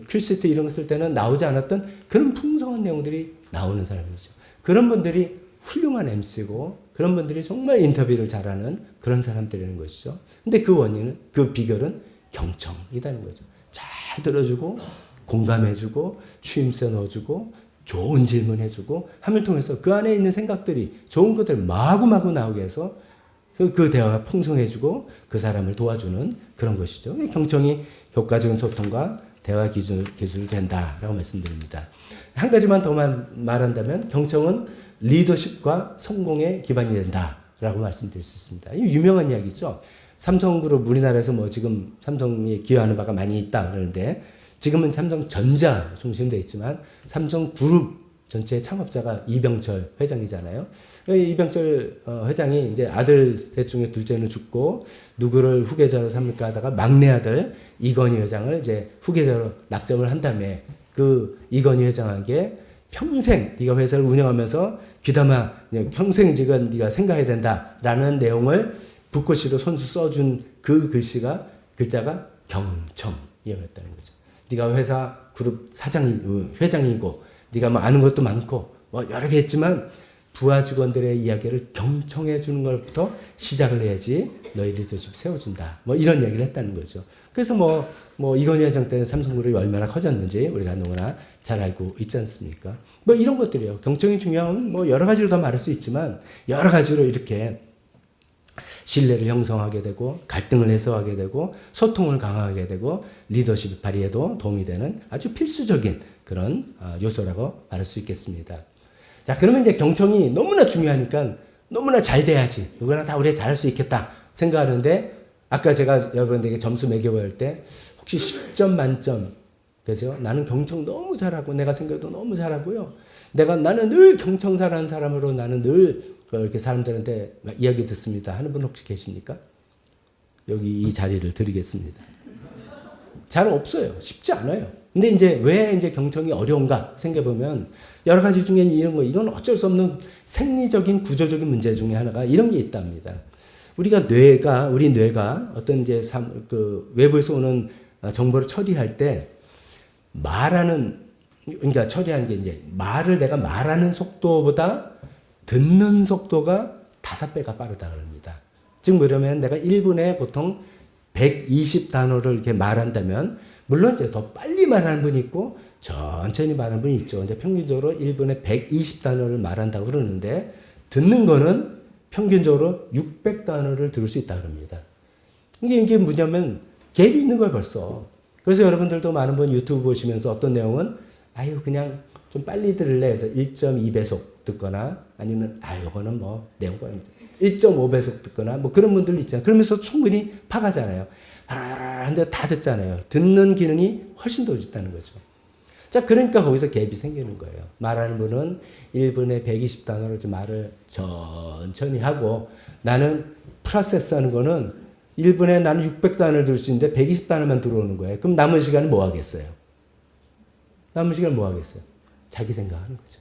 큐시트 이런 거 쓸 때는 나오지 않았던 그런 풍성한 내용들이 나오는 사람이죠. 그런 분들이 훌륭한 MC고 그런 분들이 정말 인터뷰를 잘하는 그런 사람들이라는 것이죠. 근데 그 원인은 그 비결은 경청이라는 거죠. 잘 들어주고 공감해주고 추임새 넣어주고 좋은 질문해주고 함을 통해서 그 안에 있는 생각들이 좋은 것들 마구마구 나오게 해서 그 대화가 풍성해지고 그 사람을 도와주는 그런 것이죠. 경청이 효과적인 소통과 대화 기술이 된다라고 말씀드립니다. 한 가지만 더 말한다면 경청은 리더십과 성공의 기반이 된다라고 말씀드릴 수 있습니다. 이 유명한 이야기죠. 삼성그룹 우리나라에서 뭐 지금 삼성이 기여하는 바가 많이 있다 그러는데 지금은 삼성전자 중심되어 있지만 삼성그룹 전체 창업자가 이병철 회장이잖아요. 이병철 회장이 이제 아들 셋 중에 둘째는 죽고 누구를 후계자로 삼을까 하다가 막내 아들 이건희 회장을 이제 후계자로 낙점을 한 다음에 그 이건희 회장에게 평생 네가 회사를 운영하면서 귀담아 평생 지금 네가 생각해야 된다라는 내용을 붓글씨로 손수 써준 그 글자가 경청이었다는 거죠. 네가 회사 그룹 회장이고 네가 뭐 아는 것도 많고 뭐 여러 개 했지만 부하 직원들의 이야기를 경청해 주는 것부터 시작을 해야지 너희 리더십 세워준다. 뭐 이런 이야기를 했다는 거죠. 그래서 뭐 이건희 회장 때는 삼성그룹이 얼마나 커졌는지 우리가 너무나 잘 알고 있지 않습니까? 뭐 이런 것들이에요. 경청이 중요한 뭐 여러 가지로 더 말할 수 있지만 여러 가지로 이렇게 신뢰를 형성하게 되고 갈등을 해소하게 되고 소통을 강화하게 되고 리더십 발휘에도 도움이 되는 아주 필수적인 그런 요소라고 말할 수 있겠습니다. 자, 그러면 이제 경청이 너무나 중요하니까 너무나 잘 돼야지 누구나 다 우리가 잘할 수 있겠다 생각하는데 아까 제가 여러분들에게 점수 매겨볼 때 혹시 10점 만점 그래서 나는 경청 너무 잘하고 내가 생각도 너무 잘하고요. 나는 늘 경청 잘하는 사람으로 나는 늘 이렇게 사람들한테 이야기 듣습니다 하는 분 혹시 계십니까? 여기 이 자리를 드리겠습니다. 잘 없어요. 쉽지 않아요. 근데 이제 왜 이제 경청이 어려운가 생각해보면 여러 가지 중에 이건 어쩔 수 없는 생리적인 구조적인 문제 중에 하나가 이런 게 있답니다. 우리 뇌가 어떤 이제 외부에서 오는 정보를 처리할 때 그러니까 처리하는 게 이제 내가 말하는 속도보다 듣는 속도가 5배가 빠르다 그럽니다. 즉 뭐냐면 내가 1분에 보통 120단어를 이렇게 말한다면 물론 이제 더 빨리 말하는 분이 있고 천천히 말하는 분이 있죠. 근데 평균적으로 1분에 120단어를 말한다고 그러는데 듣는 거는 평균적으로 600단어를 들을 수 있다 그럽니다. 이게 뭐냐면 갭이 있는 거예요 벌써. 그래서 여러분들도 많은 분 유튜브 보시면서 어떤 내용은 그냥 좀 빨리 들을래 해서 1.2배속 듣거나 아니면 이거는 뭐 내용 1.5배속 듣거나 뭐 그런 분들 있잖아요. 그러면서 충분히 파가잖아요. 하는데 다 듣잖아요. 듣는 기능이 훨씬 더 좋다는 거죠. 자, 그러니까 거기서 갭이 생기는 거예요. 말하는 분은 1분에 120단어로 말을 천천히 하고 나는 프로세스하는 거는 1분에 나는 600단어를 들을 수 있는데 120단어만 들어오는 거예요. 그럼 남은 시간은 뭐 하겠어요? 자기 생각하는 거죠.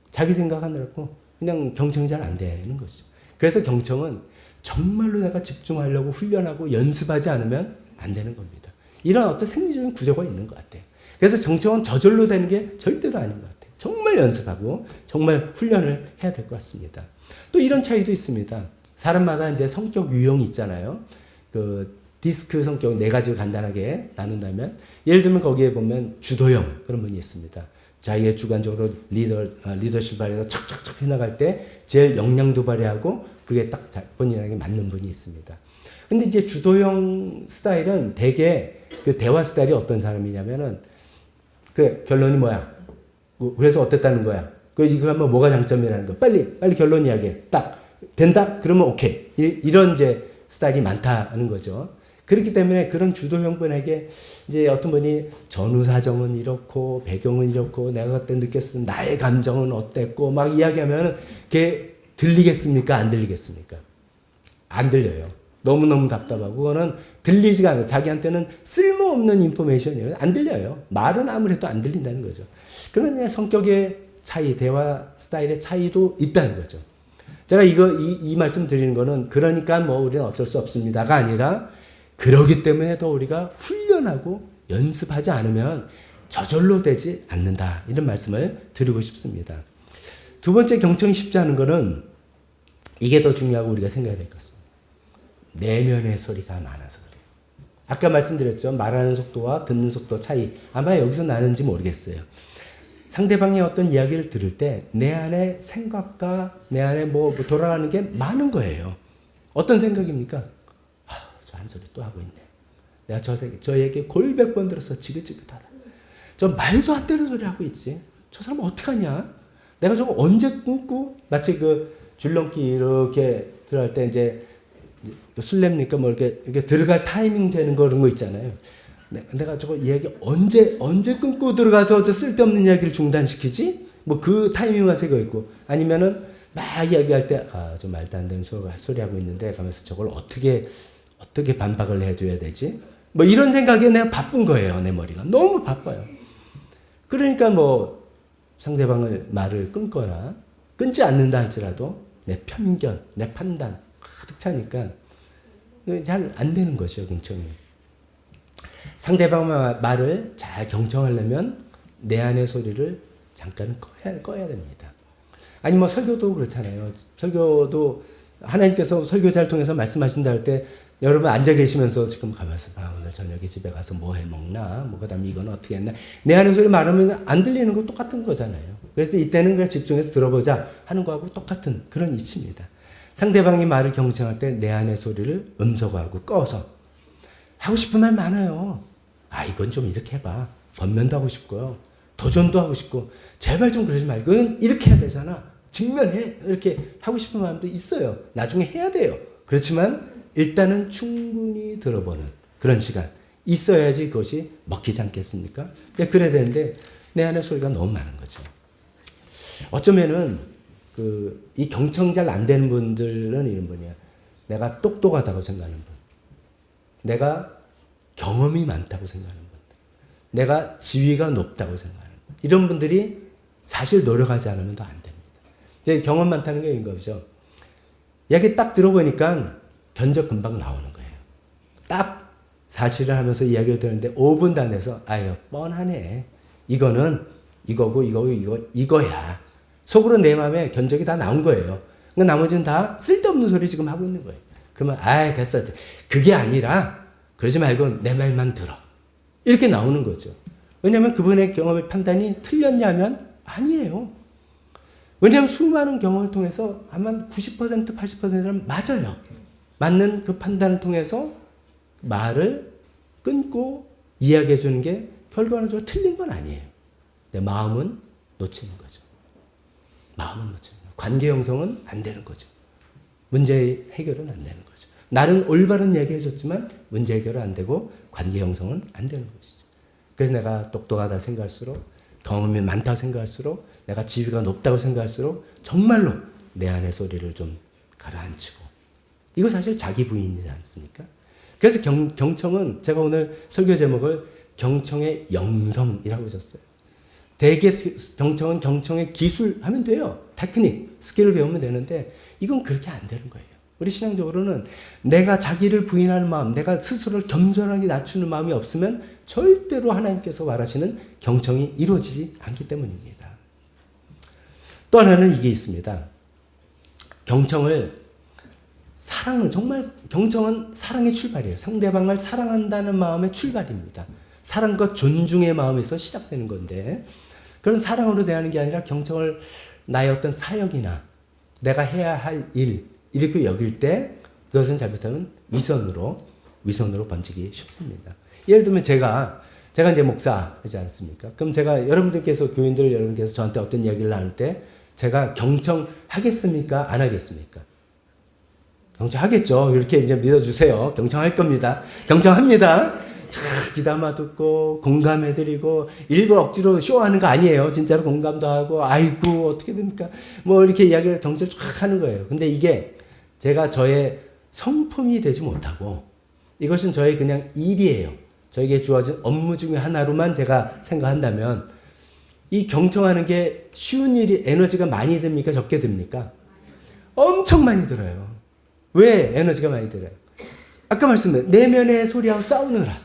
자기 생각하느라고 그냥 경청이 잘 안 되는 거죠. 그래서 경청은 정말로 내가 집중하려고 훈련하고 연습하지 않으면 안 되는 겁니다. 이런 어떤 생리적인 구조가 있는 것 같아요. 그래서 경청은 저절로 되는 게 절대로 아닌 것 같아요. 정말 연습하고 정말 훈련을 해야 될 것 같습니다. 또 이런 차이도 있습니다. 사람마다 이제 성격 유형이 있잖아요. 디스크 성격 4가지를 간단하게 나눈다면 예를 들면 거기에 보면 주도형 그런 분이 있습니다. 자기의 주관적으로 리더십 발휘에서 척척척 해나갈 때 제일 역량도 발휘하고 그게 딱 본인에게 맞는 분이 있습니다. 근데 이제 주도형 스타일은 대개 그 대화 스타일이 어떤 사람이냐면은 결론이 뭐야? 그래서 어땠다는 거야? 이거 하면 뭐가 장점이라는 거? 빨리 결론 이야기해. 딱 된다? 그러면 오케이. 이런 이제 스타일이 많다는 거죠. 그렇기 때문에 그런 주도형 분에게 이제 어떤 분이 전후 사정은 이렇고 배경은 이렇고 내가 그때 느꼈을 나의 감정은 어땠고 막 이야기하면 그게 들리겠습니까? 안 들리겠습니까? 안 들려요. 너무너무 답답하고 그거는 들리지가 않아요. 자기한테는 쓸모없는 인포메이션이에요. 안 들려요. 말은 아무래도 안 들린다는 거죠. 그러면 성격의 차이, 대화 스타일의 차이도 있다는 거죠. 제가 이 말씀 드리는 거는 그러니까 우리는 어쩔 수 없습니다가 아니라 그러기 때문에 더 우리가 훈련하고 연습하지 않으면 저절로 되지 않는다. 이런 말씀을 드리고 싶습니다. 두 번째 경청이 쉽지 않은 거는 이게 더 중요하고 우리가 생각해야 될 것 같습니다. 내면의 소리가 많아서 그래요. 아까 말씀드렸죠. 말하는 속도와 듣는 속도 차이. 아마 여기서 나는지 모르겠어요. 상대방의 어떤 이야기를 들을 때 내 안에 생각과 내 안에 돌아가는 게 많은 거예요. 어떤 생각입니까? 저 한 소리 또 하고 있네. 내가 저에게 골백 번 들어서 지긋지긋하다. 저 말도 안 되는 소리 하고 있지. 저 사람 어떡하냐? 내가 저거 언제 끊고 마치 그 줄넘기 이렇게 들어갈 때 이제 술래입니까? 뭐 이렇게 들어갈 타이밍 되는 거 그런 거 있잖아요. 내가 저거 이야기 언제 끊고 들어가서 저 쓸데없는 이야기를 중단시키지? 뭐 그 타이밍만 새거 있고 아니면은 막 이야기할 때 저 말도 안 되는 소리 하고 있는데 가면서 저걸 어떻게 반박을 해줘야 되지? 뭐 이런 생각에 내가 바쁜 거예요. 내 머리가 너무 바빠요. 그러니까 뭐 상대방을 말을 끊거나 끊지 않는다 할지라도 내 편견, 내 판단 가득 차니까 잘 안 되는 것이요, 경청이. 상대방 말을 잘 경청하려면 내 안의 소리를 잠깐은 꺼야 됩니다. 아니 뭐 설교도 그렇잖아요. 설교도 하나님께서 설교자를 통해서 말씀하신다 할 때 여러분 앉아 계시면서 지금 가면서 오늘 저녁에 집에 가서 뭐 해 먹나? 뭐 그다음에 이건 어떻게 했나? 내 안의 소리 말하면 안 들리는 거 똑같은 거잖아요. 그래서 이때는 그냥 집중해서 들어보자 하는 거하고 똑같은 그런 이치입니다. 상대방이 말을 경청할 때 내 안의 소리를 음소거하고 꺼서 하고 싶은 말 많아요. 이건 좀 이렇게 해봐. 권면도 하고 싶고요. 도전도 하고 싶고 제발 좀 그러지 말고 이렇게 해야 되잖아. 직면해. 이렇게 하고 싶은 마음도 있어요. 나중에 해야 돼요. 그렇지만 일단은 충분히 들어보는 그런 시간 있어야지 그것이 먹히지 않겠습니까? 그래야 되는데 내 안의 소리가 너무 많은 거죠. 어쩌면은 이 경청 잘 안 되는 분들은 이런 분이야. 내가 똑똑하다고 생각하는 분. 내가 경험이 많다고 생각하는 분. 내가 지위가 높다고 생각하는 분. 이런 분들이 사실 노력하지 않으면 더 안 됩니다. 경험 많다는 게 이런 거죠. 이야기 딱 들어보니까 견적 금방 나오는 거예요. 딱 사실을 하면서 이야기를 듣는데 5분 단에서 뻔하네. 이거는 이거고 이거야. 속으로 내 마음에 견적이 다 나온 거예요. 그러니까 나머지는 다 쓸데없는 소리 지금 하고 있는 거예요. 그러면 됐어. 그게 아니라 그러지 말고 내 말만 들어. 이렇게 나오는 거죠. 왜냐하면 그분의 경험의 판단이 틀렸냐면 아니에요. 왜냐하면 수많은 경험을 통해서 아마 90% 80%는 맞아요. 맞는 그 판단을 통해서 말을 끊고 이야기해 주는 게 결과적으로 틀린 건 아니에요. 내 마음은 놓치는 거죠. 마음은 놓치는 거죠. 관계 형성은 안 되는 거죠. 문제 해결은 안 되는 거죠. 나는 올바른 얘기 해줬지만 문제 해결은 안 되고 관계 형성은 안 되는 것이죠. 그래서 내가 똑똑하다 생각할수록 경험이 많다고 생각할수록 내가 지위가 높다고 생각할수록 정말로 내 안의 소리를 좀 가라앉히고 이거 사실 자기 부인이지 않습니까? 그래서 경청은 제가 오늘 설교 제목을 경청의 영성이라고 줬어요. 대개 경청은 경청의 기술 하면 돼요. 테크닉, 스킬을 배우면 되는데 이건 그렇게 안 되는 거예요. 우리 신앙적으로는 내가 자기를 부인하는 마음, 내가 스스로를 겸손하게 낮추는 마음이 없으면 절대로 하나님께서 말하시는 경청이 이루어지지 않기 때문입니다. 또 하나는 이게 있습니다. 경청은 사랑의 출발이에요. 상대방을 사랑한다는 마음의 출발입니다. 사랑과 존중의 마음에서 시작되는 건데 그런 사랑으로 대하는 게 아니라 경청을 나의 어떤 사역이나 내가 해야 할 일 이렇게 여길 때 그것은 잘못하면 위선으로 번지기 쉽습니다. 예를 들면 제가 이제 목사이지 않습니까? 그럼 제가 여러분께서 저한테 어떤 이야기를 나눌 때 제가 경청하겠습니까? 안 하겠습니까? 경청하겠죠. 이렇게 이제 믿어주세요. 경청할 겁니다. 경청합니다. 자, 귀담아 듣고 공감해드리고 일부러 억지로 쇼하는 거 아니에요. 진짜로 공감도 하고 아이고 어떻게 됩니까? 뭐 이렇게 이야기를 경청을 쫙 하는 거예요. 근데 이게 제가 저의 성품이 되지 못하고 이것은 저의 그냥 일이에요. 저에게 주어진 업무 중에 하나로만 제가 생각한다면 이 경청하는 게 쉬운 일이 에너지가 많이 듭니까? 적게 듭니까? 엄청 많이 들어요. 왜 에너지가 많이 들어요? 아까 말씀드린 내면의 소리하고 싸우느라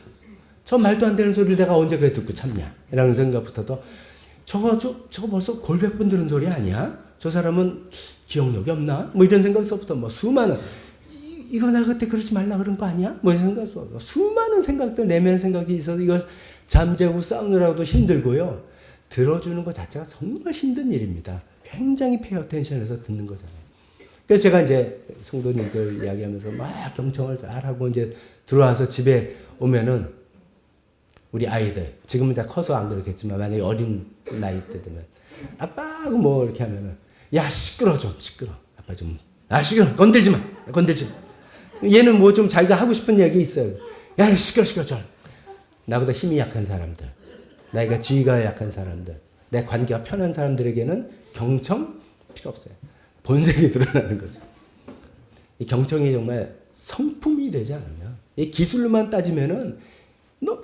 저 말도 안 되는 소리를 내가 언제 그래 듣고 참냐 라는 생각부터도 저거 벌써 골백번 들은 소리 아니야? 저 사람은 기억력이 없나? 뭐 이런 생각서부터 뭐 수많은 이거 내가 그때 그러지 말라 그런 거 아니야? 뭐 이런 생각 수많은 생각들 내면의 생각이 있어서 이걸 잠재우고 싸우느라고도 힘들고요. 들어주는 것 자체가 정말 힘든 일입니다. 굉장히 페이 어텐션해서 듣는 거잖아요. 그래서 제가 이제 성도님들 이야기하면서 막 경청을 잘하고 이제 들어와서 집에 오면은 우리 아이들, 지금은 다 커서 안 그렇겠지만 만약에 어린 나이 때 되면 아빠하고 뭐 이렇게 하면은 야, 시끄러 좀, 시끄러. 아빠 좀, 시끄러. 건들지 마. 건들지 마. 얘는 뭐 좀 자기가 하고 싶은 얘기 있어요. 야, 시끄러, 시끄러, 좀. 나보다 힘이 약한 사람들, 나이가 지위가 약한 사람들, 내 관계가 편한 사람들에게는 경청 필요 없어요. 본색이 드러나는 거죠. 이 경청이 정말 성품이 되지 않으면, 이 기술로만 따지면은,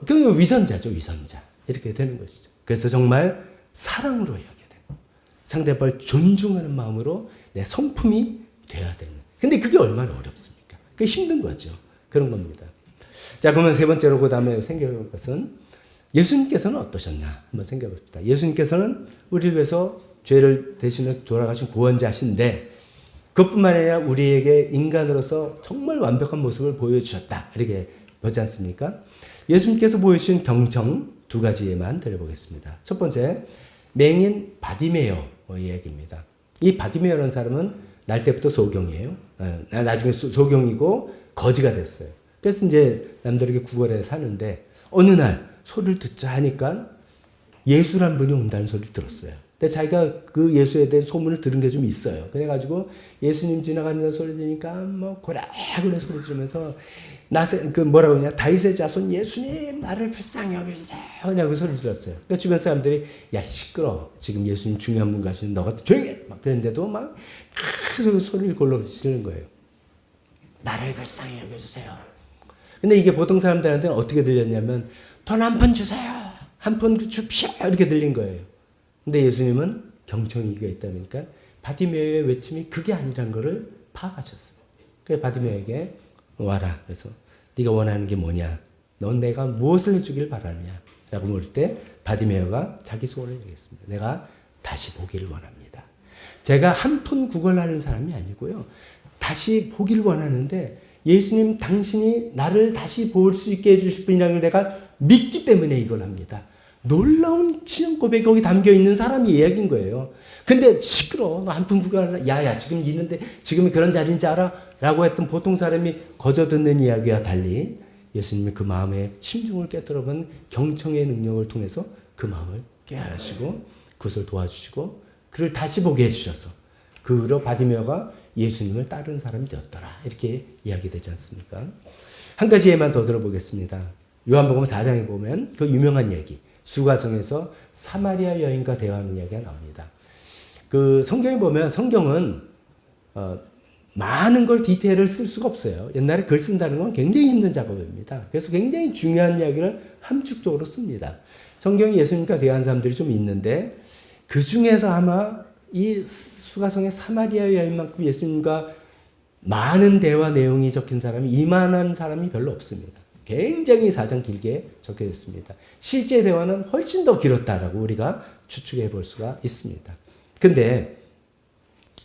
그 위선자죠, 위선자. 이렇게 되는 것이죠. 그래서 정말 사랑으로 해야 되고, 상대방을 존중하는 마음으로 내 성품이 돼야 되는. 근데 그게 얼마나 어렵습니까? 그게 힘든 거죠. 그런 겁니다. 자, 그러면 세 번째로 그 다음에 생각해볼 것은 예수님께서는 어떠셨나 한번 생각해 봅시다. 예수님께서는 우리를 위해서 죄를 대신해 돌아가신 구원자신데 그것뿐만 아니라 우리에게 인간으로서 정말 완벽한 모습을 보여주셨다. 이렇게 보지 않습니까? 예수님께서 보여주신 경청 두 가지에만 들어보겠습니다. 첫 번째, 맹인 바디메오 이야기입니다. 이 바디메오라는 사람은 날 때부터 소경이에요. 나중에 소경이고 거지가 됐어요. 그래서 이제 남들에게 구걸해 사는데 어느 날 소리를 듣자 하니까 예수란 분이 온다는 소리를 들었어요. 근데 자기가 그 예수에 대해 소문을 들은 게 좀 있어요. 그래가지고 예수님 지나가는 소리 들으니까 뭐 고래고래 소리 지르면서 뭐라고 하냐, 다윗의 자손 예수님 나를 불쌍히 여겨주세요. 그냥 그 소리를 들었어요. 그러니까 주변 사람들이 야, 시끄러. 지금 예수님 중요한 분 가시는 너가 조용히 해. 막 그랬는데도 막 계속 소리를 골로 지르는 거예요. 나를 불쌍히 여겨주세요. 근데 이게 보통 사람들한테는 어떻게 들렸냐면 돈 한 푼 주세요. 한 푼 줍시오. 이렇게 들린 거예요. 근데 예수님은 경청이가 있다 보니까 바디메오의 외침이 그게 아니라는 것을 파악하셨어요. 그래서 바디메오에게 와라. 그래서 네가 원하는 게 뭐냐? 넌 내가 무엇을 해주길 바라느냐? 라고 물을 때 바디메오가 자기 소원을 얘기했습니다. 내가 다시 보기를 원합니다. 제가 한 푼 구걸하는 사람이 아니고요. 다시 보기를 원하는데 예수님 당신이 나를 다시 볼 수 있게 해주실 분이라는 걸 내가 믿기 때문에 이걸 합니다. 놀라운 신앙 고백이 거기 담겨 있는 사람이 이야기인 거예요. 근데 시끄러. 너 한 푼 구걸하라. 야야 지금 있는데 지금이 그런 자리인지 알아? 라고 했던 보통 사람이 거저 듣는 이야기와 달리 예수님이 그 마음의 심중을 깨뜨려본 경청의 능력을 통해서 그 마음을 깨하시고 그것을 도와주시고 그를 다시 보게 해주셔서 그 후로 바디메오가 예수님을 따르는 사람이 되었더라. 이렇게 이야기되지 않습니까? 한 가지 예만 더 들어보겠습니다. 요한복음 4장에 보면 그 유명한 얘기, 수가성에서 사마리아 여인과 대화하는 이야기가 나옵니다. 그 성경에 보면 성경은 많은 걸 디테일을 쓸 수가 없어요. 옛날에 글 쓴다는 건 굉장히 힘든 작업입니다. 그래서 굉장히 중요한 이야기를 함축적으로 씁니다. 성경에 예수님과 대화한 사람들이 좀 있는데 그 중에서 아마 이 수가성의 사마리아 여인만큼 예수님과 많은 대화 내용이 적힌 사람이 이만한 사람이 별로 없습니다. 굉장히 사장 길게 적혀져 있습니다. 실제 대화는 훨씬 더 길었다라고 우리가 추측해 볼 수가 있습니다. 근데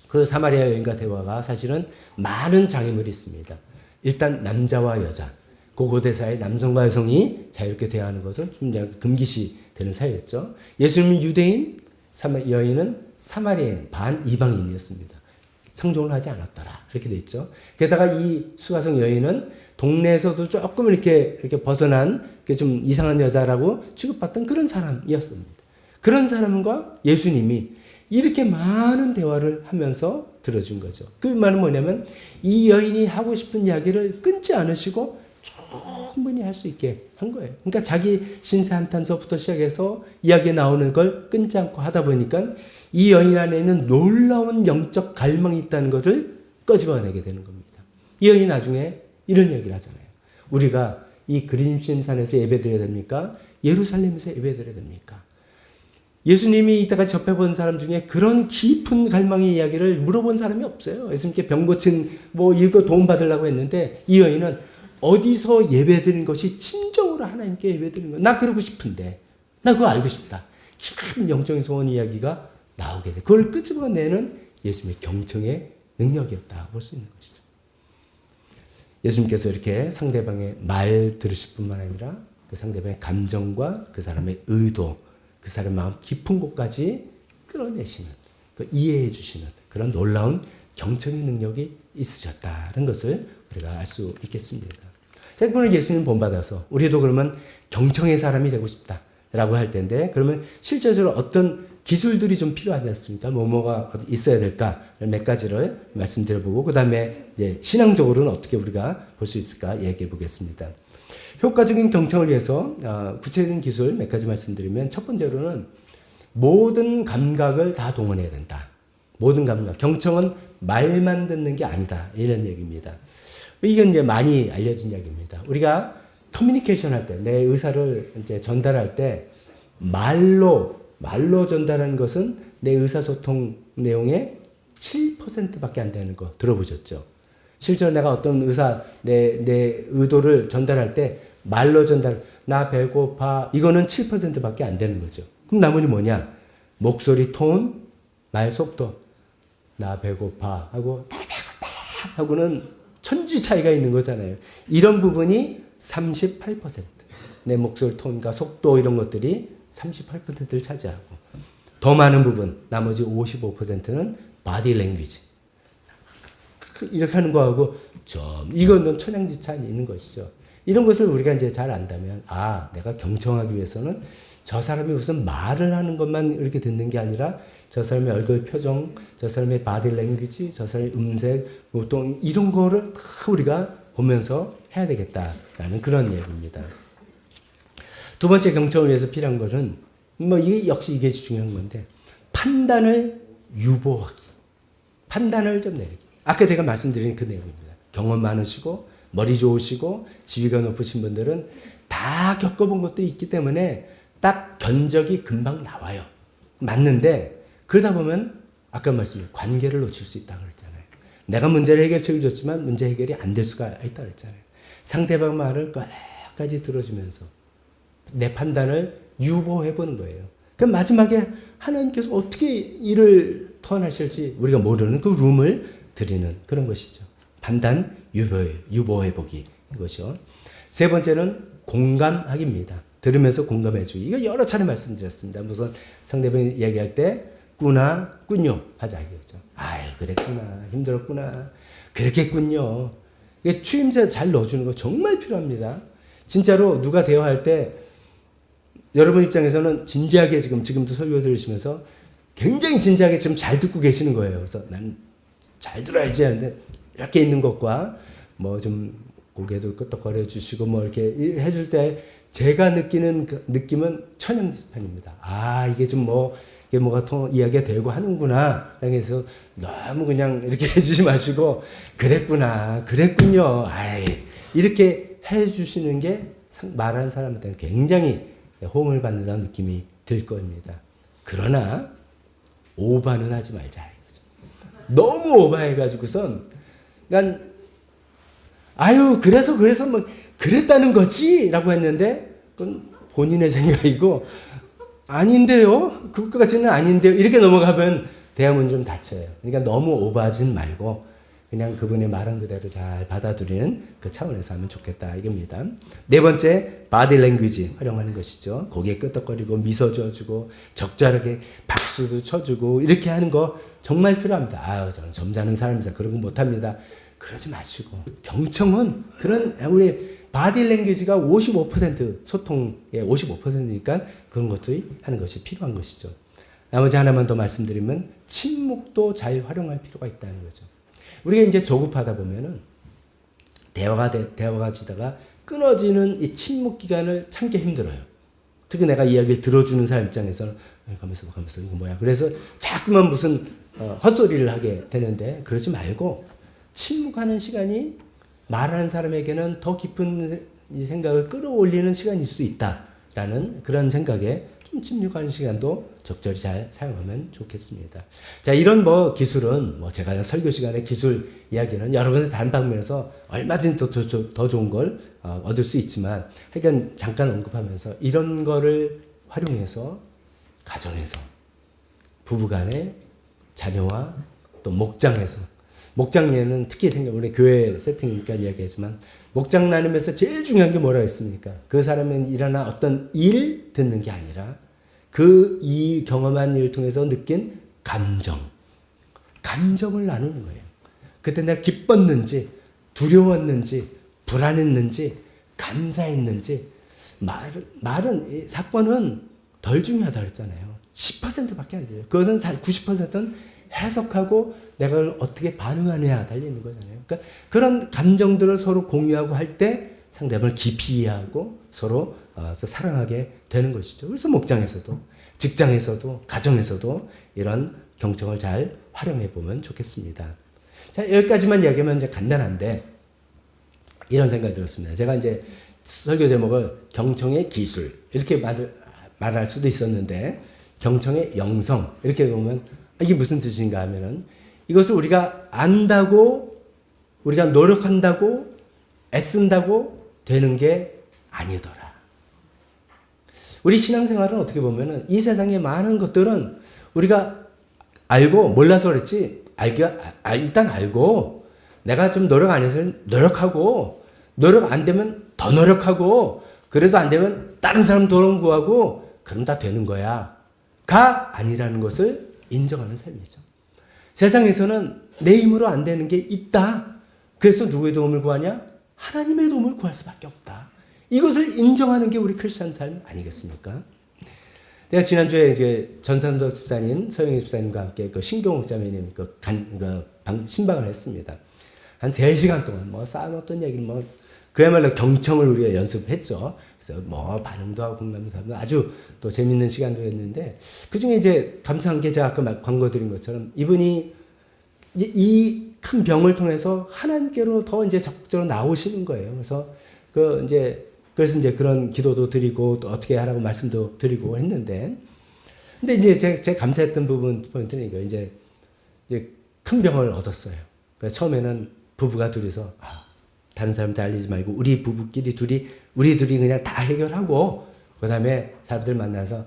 그 사마리아 여인과 대화가 사실은 많은 장애물이 있습니다. 일단 남자와 여자, 고고대사의 남성과 여성이 자유롭게 대화하는 것은 좀 금기시 되는 사이였죠. 예수님은 유대인, 여인은 사마리아인, 반 이방인이었습니다. 성종을 하지 않았더라. 이렇게 돼 있죠. 게다가 이 수가성 여인은 동네에서도 조금 이렇게 벗어난 좀 이상한 여자라고 취급받던 그런 사람이었습니다. 그런 사람과 예수님이 이렇게 많은 대화를 하면서 들어준 거죠. 그 말은 뭐냐면 이 여인이 하고 싶은 이야기를 끊지 않으시고 충분히 할 수 있게 한 거예요. 그러니까 자기 신세 한탄서부터 시작해서 이야기에 나오는 걸 끊지 않고 하다 보니까 이 여인 안에는 놀라운 영적 갈망이 있다는 것을 끄집어내게 되는 겁니다. 이 여인이 나중에 이런 얘기를 하잖아요. 우리가 이 그림신산에서 예배드려야 됩니까? 예루살렘에서 예배드려야 됩니까? 예수님이 이때까지 접해본 사람 중에 그런 깊은 갈망의 이야기를 물어본 사람이 없어요. 예수님께 병 고친 이거 도움 받으려고 했는데 이 여인은 어디서 예배드리는 것이 진정으로 하나님께 예배드리는 거야. 나 그러고 싶은데 나 그거 알고 싶다. 깊은 영적인 소원 이야기가 나오게 돼. 그걸 끄집어내는 예수님의 경청의 능력이었다 볼 수 있는 것이죠. 예수님께서 이렇게 상대방의 말 들으실 뿐만 아니라 그 상대방의 감정과 그 사람의 의도, 그 사람의 마음 깊은 곳까지 끌어내시는, 이해해 주시는 그런 놀라운 경청의 능력이 있으셨다는 것을 우리가 알 수 있겠습니다. 자, 그분은 예수님 본받아서 우리도 그러면 경청의 사람이 되고 싶다라고 할 텐데, 그러면 실제적으로 어떤 기술들이 좀 필요하지 않습니까? 뭐가 있어야 될까? 몇 가지를 말씀드려보고, 그 다음에 이제 신앙적으로는 어떻게 우리가 볼 수 있을까 얘기해 보겠습니다. 효과적인 경청을 위해서 구체적인 기술 몇 가지 말씀드리면, 첫 번째로는 모든 감각을 다 동원해야 된다. 모든 감각. 경청은 말만 듣는 게 아니다. 이런 얘기입니다. 이건 이제 많이 알려진 이야기입니다. 우리가 커뮤니케이션 할 때, 내 의사를 이제 전달할 때 말로 전달하는 것은 내 의사소통 내용의 7%밖에 안 되는 거 들어보셨죠? 실제로 내가 어떤 내 의도를 전달할 때 말로 나 배고파, 이거는 7%밖에 안 되는 거죠. 그럼 나머지 뭐냐? 목소리 톤, 말 속도. 나 배고파 하고 나 배고파 하고는 천지 차이가 있는 거잖아요. 이런 부분이 38%. 내 목소리 톤과 속도 이런 것들이 38%를 차지하고, 더 많은 부분, 나머지 55%는 바디 랭귀지. 이렇게 하는 거하고 이건 천양지차이 있는 것이죠. 이런 것을 우리가 이제 잘 안다면, 내가 경청하기 위해서는 저 사람이 무슨 말을 하는 것만 이렇게 듣는 게 아니라 저 사람의 얼굴 표정, 저 사람의 바디 랭귀지, 저 사람의 음색, 보통 이런 거를 다 우리가 보면서 해야 되겠다라는 그런 얘기입니다. 두 번째 경청을 위해서 필요한 것은 이게 중요한 건데, 판단을 유보하기. 판단을 좀 내리기. 아까 제가 말씀드린 그 내용입니다. 경험 많으시고 머리 좋으시고 지위가 높으신 분들은 다 겪어본 것들이 있기 때문에 딱 견적이 금방 나와요. 맞는데 그러다 보면 아까 말씀드린 관계를 놓칠 수 있다고 그랬잖아요. 내가 문제를 해결책을 줬지만 문제 해결이 안 될 수가 있다고 그랬잖아요. 상대방 말을 끝까지 들어주면서 내 판단을 유보해보는 거예요. 그럼 마지막에 하나님께서 어떻게 일을 터하실지 우리가 모르는 그 룸을 드리는 그런 것이죠. 판단 유보해보기 것이요. 세 번째는 공감하기입니다. 들으면서 공감해주기. 이거 여러 차례 말씀드렸습니다. 무슨 상대방이 얘기할 때 꾸뇨 하자 이거죠. 그랬구나, 힘들었구나, 그랬겠군요. 이게 추임새 잘 넣어주는 거 정말 필요합니다. 진짜로 누가 대화할 때 여러분 입장에서는 진지하게 지금도 설교 들으시면서 굉장히 진지하게 지금 잘 듣고 계시는 거예요. 그래서 난 잘 들어야지 하는데, 이렇게 있는 것과 좀 고개도 끄덕거려 주시고 이렇게 해줄 때 제가 느끼는 그 느낌은 천연지판입니다. 이게 좀 이게 뭐가 이야기가 되고 하는구나. 그래서 너무 그냥 이렇게 해주지 마시고, 그랬군요. 이렇게 해주시는 게 말하는 사람한테는 굉장히 호응을 받는다는 느낌이 들 겁니다. 그러나 오바는 하지 말자 이거죠. 너무 오바해가지고선 그래서 그랬다는 거지라고 했는데, 그건 본인의 생각이고 아닌데요, 그것까지는 아닌데요, 이렇게 넘어가면 대화문 좀 닫혀요. 그러니까 너무 오버하진 말고 그냥 그분의 말한 그대로 잘 받아들이는 그 차원에서 하면 좋겠다 이겁니다. 네 번째, 바디 랭귀지 활용하는 것이죠. 고개 끄덕거리고 미소 지어주고 적절하게 박수도 쳐주고 이렇게 하는 거 정말 필요합니다. 저는 점잖은 사람이라 그런 거 못합니다. 그러지 마시고, 경청은 그런 우리 바디 랭귀지가 55% 소통의 55%니까 그런 것들이 하는 것이 필요한 것이죠. 나머지 하나만 더 말씀드리면 침묵도 잘 활용할 필요가 있다는 거죠. 우리가 이제 조급하다 보면은 대화가 지다가 끊어지는 이 침묵 기간을 참기 힘들어요. 특히 내가 이야기를 들어주는 사람 입장에서는 가면서 이거 뭐야. 그래서 자꾸만 무슨 헛소리를 하게 되는데, 그러지 말고 침묵하는 시간이 말하는 사람에게는 더 깊은 이 생각을 끌어올리는 시간일 수 있다라는 그런 생각에 좀 침묵하는 시간도 적절히 잘 사용하면 좋겠습니다. 자, 이런 기술은 제가 설교 시간에 기술 이야기는 여러분들 다른 방면에서 얼마든지 더 좋은 걸 얻을 수 있지만, 하여간 잠깐 언급하면서 이런 거를 활용해서 가정에서 부부간에 자녀와 또 목장에서, 목장 예는 특히 우리 교회 세팅이니까 이야기하지만, 목장 나누면서 제일 중요한 게 뭐라 했습니까? 그 사람은 일어나 어떤 일 듣는 게 아니라 그 경험한 일을 통해서 느낀 감정, 감정을 나누는 거예요. 그때 내가 기뻤는지, 두려웠는지, 불안했는지, 감사했는지, 말은, 사건은 덜 중요하다 그랬잖아요. 10%밖에 안 돼요. 그거는 90%는 해석하고 내가 어떻게 반응하느냐에 달리는 거잖아요. 그러니까 그런 감정들을 서로 공유하고 할 때 상대방을 깊이 이해하고 서로 사랑하게 되는 것이죠. 그래서 목장에서도, 직장에서도, 가정에서도 이런 경청을 잘 활용해 보면 좋겠습니다. 자, 여기까지만 이야기하면 이제 간단한데 이런 생각이 들었습니다. 제가 이제 설교 제목을 경청의 기술 이렇게 말할 수도 있었는데 경청의 영성 이렇게 보면 이게 무슨 뜻인가 하면은 이것을 우리가 안다고 우리가 노력한다고 애쓴다고 되는 게 아니더라. 우리 신앙생활은 어떻게 보면은 이 세상의 많은 것들은 우리가 알고 몰라서 그랬지 일단 알고 내가 좀 노력 안 해서 노력하고 노력 안 되면 더 노력하고 그래도 안 되면 다른 사람 도움 구하고 그럼 다 되는 거야. 가 아니라는 것을 인정하는 삶이죠. 세상에서는 내 힘으로 안 되는 게 있다. 그래서 누구의 도움을 구하냐? 하나님의 도움을 구할 수밖에 없다. 이것을 인정하는 게 우리 크리스찬 삶 아니겠습니까? 내가 지난주에 이제 전산덕 집사님, 서영희 집사님과 함께 그 신경옥 자매님 신방을 했습니다. 한 3시간 동안 쌓아놓았던 얘기를 그야말로 경청을 우리가 연습했죠. 그래서 반응도 하고 공감도 하고 아주 또 재밌는 시간도 했는데 그 중에 이제 감사한 게 제가 아까 광고 드린 것처럼 이분이 이제 이 큰 병을 통해서 하나님께로 더 이제 적극적으로 나오시는 거예요. 그래서 그래서 이제 그런 기도도 드리고 또 어떻게 하라고 말씀도 드리고 했는데 근데 이제 제가 감사했던 포인트는 이거 이제 큰 병을 얻었어요. 그래서 처음에는 부부가 둘이서 다른 사람한테 알리지 말고 우리 부부끼리 우리 둘이 그냥 다 해결하고 그다음에 사람들 만나서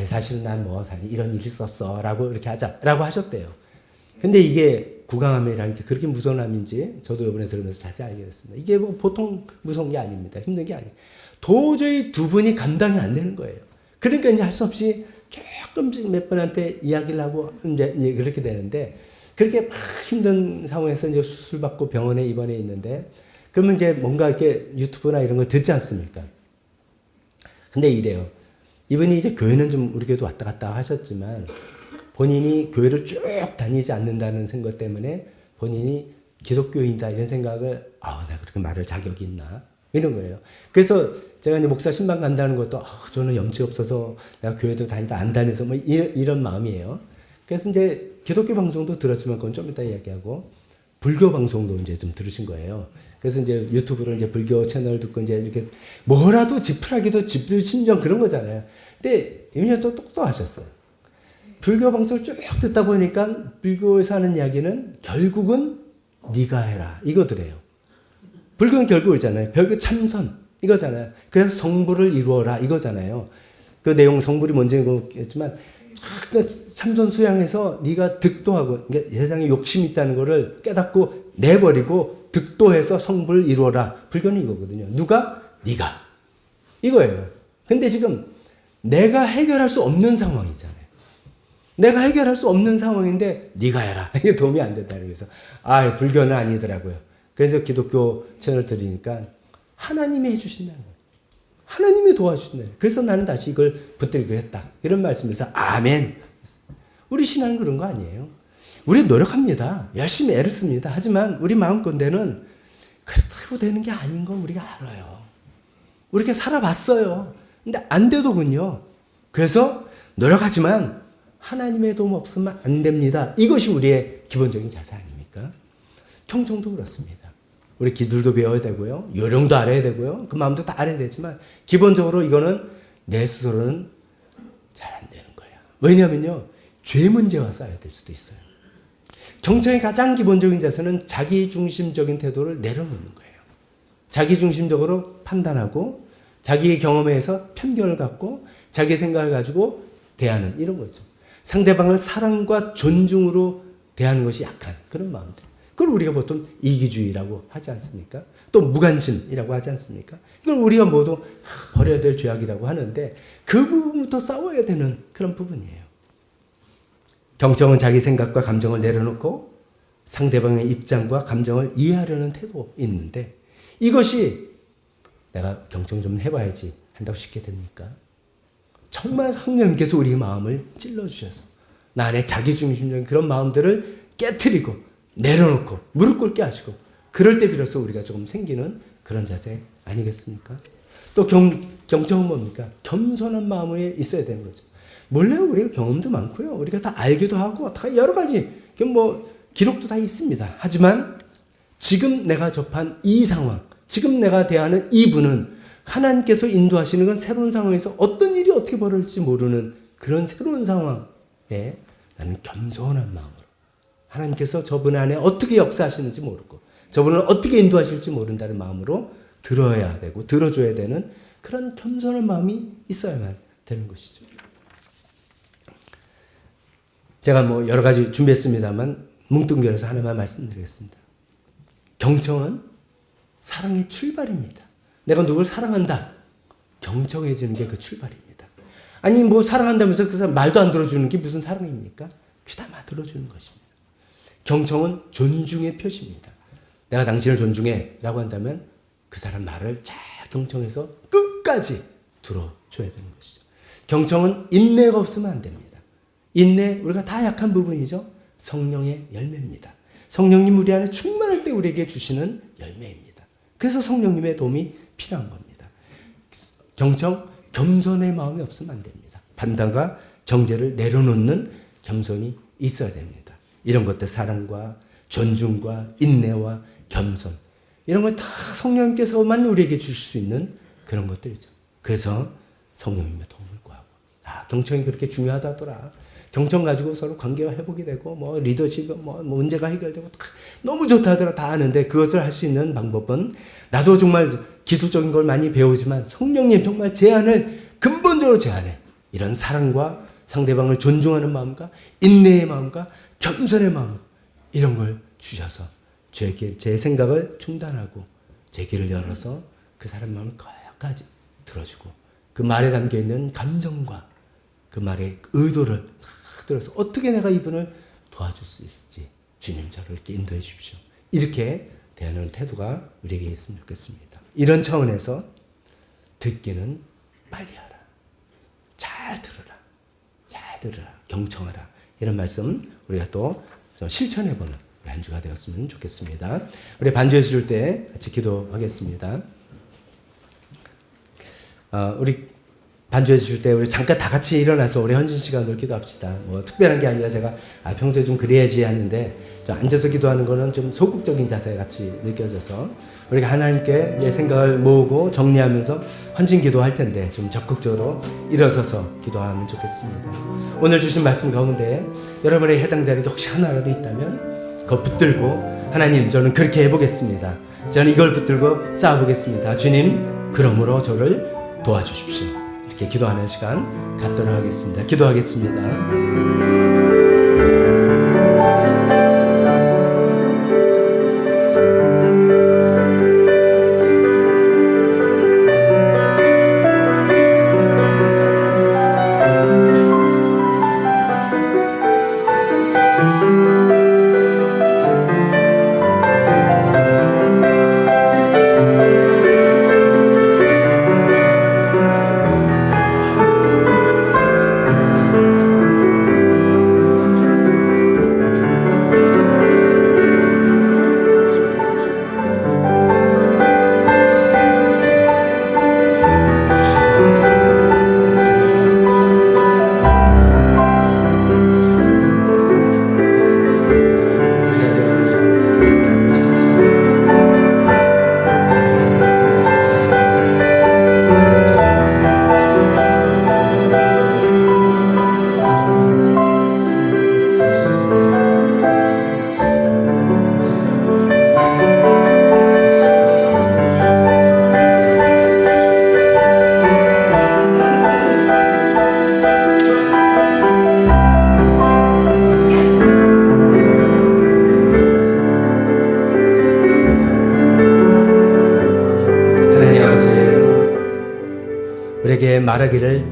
사실은 난 사실 이런 일이 있었어라고 이렇게 하자라고 하셨대요. 근데 이게 구강암이라는 게 그렇게 무서운 암인지 저도 이번에 들으면서 자세히 알게 됐습니다. 이게 보통 무서운 게 아닙니다. 힘든 게 아니에요. 도저히 두 분이 감당이 안 되는 거예요. 그러니까 이제 할 수 없이 조금씩 몇 분한테 이야기를 하고 이제 그렇게 되는데 그렇게 막 힘든 상황에서 이제 수술받고 병원에 입원해 있는데 그러면 이제 뭔가 이렇게 유튜브나 이런 걸 듣지 않습니까? 근데 이래요. 이분이 이제 교회는 좀 우리 교회도 왔다 갔다 하셨지만 본인이 교회를 쭉 다니지 않는다는 생각 때문에 본인이 기독교인이다 이런 생각을 내가 그렇게 말할 자격이 있나 이런 거예요. 그래서 제가 이제 목사 신방 간다는 것도 저는 염치 없어서 내가 교회도 다니다 안 다녀서 이런 마음이에요. 그래서 이제 기독교 방송도 들었지만 그건 좀 이따 이야기하고 불교 방송도 이제 좀 들으신 거예요. 그래서 이제 유튜브로 이제 불교 채널 듣고 이제 이렇게 뭐라도 지푸라기도 심정 그런 거잖아요. 근데 이분이 또 똑똑하셨어요. 불교 방송을 쭉 듣다 보니까 불교에서 하는 이야기는 결국은 네가 해라 이거더래요. 불교는 결국 이잖아요. 별거 참선 이거잖아요. 그래서 성불을 이루어라 이거잖아요. 그 내용 성불이 뭔지겠지만 참선 수양해서 네가 득도하고 그러니까 세상에 욕심이 있다는 거를 깨닫고 내버리고 득도해서 성불을 이루어라. 불교는 이거거든요. 누가? 네가. 이거예요. 근데 지금 내가 해결할 수 없는 상황이잖아요. 내가 해결할 수 없는 상황인데 네가 해라. 이게 도움이 안 된다. 그래서 불교는 아니더라고요. 그래서 기독교 채널 들으니까 하나님이 해주신다는 거예요. 하나님이 도와주신다는 거예요. 그래서 나는 다시 이걸 붙들기로 했다. 이런 말씀에서 아멘. 우리 신앙은 그런 거 아니에요. 우리 노력합니다. 열심히 애를 씁니다. 하지만 우리 마음건대는 그대로 되는 게 아닌 거 우리가 알아요. 우리가 살아봤어요. 근데 안 되더군요. 그래서 노력하지만 하나님의 도움 없으면 안 됩니다. 이것이 우리의 기본적인 자세 아닙니까? 경청도 그렇습니다. 우리 기술도 배워야 되고요. 요령도 알아야 되고요. 그 마음도 다 알아야 되지만 기본적으로 이거는 내 스스로는 잘 안 되는 거예요. 왜냐하면요. 죄 문제와 싸워야 될 수도 있어요. 경청의 가장 기본적인 자세는 자기중심적인 태도를 내려놓는 거예요. 자기중심적으로 판단하고 자기의 경험에 의해서 편견을 갖고 자기 생각을 가지고 대하는 이런 거죠. 상대방을 사랑과 존중으로 대하는 것이 약한 그런 마음이죠. 그걸 우리가 보통 이기주의라고 하지 않습니까? 또 무관심이라고 하지 않습니까? 이걸 우리가 모두 버려야 될 죄악이라고 하는데 그 부분부터 싸워야 되는 그런 부분이에요. 경청은 자기 생각과 감정을 내려놓고 상대방의 입장과 감정을 이해하려는 태도 있는데, 이것이 내가 경청 좀 해봐야지 한다고 쉽게 됩니까? 정말 성령님께서 우리 마음을 찔러주셔서 나 안에 자기중심적인 그런 마음들을 깨트리고 내려놓고 무릎 꿇게 하시고, 그럴 때 비로소 우리가 조금 생기는 그런 자세 아니겠습니까? 또 경청은 뭡니까? 겸손한 마음에 있어야 되는 거죠. 물론 우리가 경험도 많고요. 우리가 다 알기도 하고 다 여러 가지 기록도 다 있습니다. 하지만 지금 내가 접한 이 상황, 지금 내가 대하는 이 분은 하나님께서 인도하시는 건 새로운 상황에서 어떤 일이 어떻게 벌어질지 모르는 그런 새로운 상황에 나는 겸손한 마음으로, 하나님께서 저분 안에 어떻게 역사하시는지 모르고 저분을 어떻게 인도하실지 모른다는 마음으로 들어야 되고 들어줘야 되는 그런 겸손한 마음이 있어야만 되는 것이죠. 제가 여러 가지 준비했습니다만 뭉뚱그려서 하나만 말씀드리겠습니다. 경청은 사랑의 출발입니다. 내가 누굴 사랑한다, 경청해지는 게 그 출발입니다. 아니 사랑한다면서 그 사람 말도 안 들어주는 게 무슨 사랑입니까? 귀담아 들어주는 것입니다. 경청은 존중의 표시입니다. 내가 당신을 존중해 라고 한다면 그 사람 말을 잘 경청해서 끝까지 들어줘야 되는 것이죠. 경청은 인내가 없으면 안 됩니다. 인내, 우리가 다 약한 부분이죠. 성령의 열매입니다. 성령님 우리 안에 충만할 때 우리에게 주시는 열매입니다. 그래서 성령님의 도움이 필요한 겁니다. 경청, 겸손의 마음이 없으면 안 됩니다. 판단과 정죄를 내려놓는 겸손이 있어야 됩니다. 이런 것들, 사랑과 존중과 인내와 겸손, 이런 걸 다 성령님께서만 우리에게 주실 수 있는 그런 것들이죠. 그래서 성령님의 도움을 구하고, 경청이 그렇게 중요하다더라. 경청 가지고 서로 관계가 회복이 되고 리더십 문제가 해결되고 너무 좋다더라 다 아는데, 그것을 할 수 있는 방법은 나도 정말 기술적인 걸 많이 배우지만 성령님 정말 근본적으로 제 안에 이런 사랑과 상대방을 존중하는 마음과 인내의 마음과 겸손의 마음, 이런 걸 주셔서 제 생각을 중단하고 제 귀를 열어서 그 사람 마음을 끝까지 들어주고, 그 말에 담겨있는 감정과 그 말의 의도를 들어서 어떻게 내가 이분을 도와줄 수 있을지 주님 저를 이렇게 인도해 주십시오. 이렇게 대하는 태도가 우리에게 있으면 좋겠습니다. 이런 차원에서 듣기는 빨리 하라, 잘 들으라, 경청하라, 이런 말씀 우리가 또 실천해보는 한 주가 되었으면 좋겠습니다. 우리 반주해 주실 때 같이 기도하겠습니다. 우리 반주해 주실 때 우리 잠깐 다 같이 일어나서 우리 헌신 시간으로 기도합시다. 특별한 게 아니라 제가 평소에 좀 그래야지 하는데, 앉아서 기도하는 거는 좀 소극적인 자세 같이 느껴져서 우리가 하나님께 내 생각을 모으고 정리하면서 헌신 기도할 텐데 좀 적극적으로 일어서서 기도하면 좋겠습니다. 오늘 주신 말씀 가운데 여러분의 해당되는 게 혹시 하나라도 있다면 그거 붙들고, 하나님 저는 그렇게 해보겠습니다. 저는 이걸 붙들고 싸워보겠습니다. 주님 그러므로 저를 도와주십시오. 이렇게 기도하는 시간 갖도록 하겠습니다. 기도하겠습니다. 우리에게 말하기를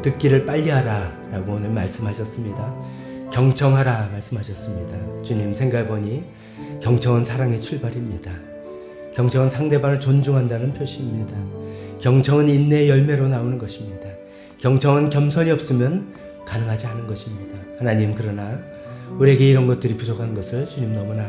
듣기를 빨리 하라 라고 오늘 말씀하셨습니다. 경청하라 말씀하셨습니다. 주님 생각해보니 경청은 사랑의 출발입니다. 경청은 상대방을 존중한다는 표시입니다. 경청은 인내의 열매로 나오는 것입니다. 경청은 겸손이 없으면 가능하지 않은 것입니다. 하나님, 그러나 우리에게 이런 것들이 부족한 것을 주님 너무나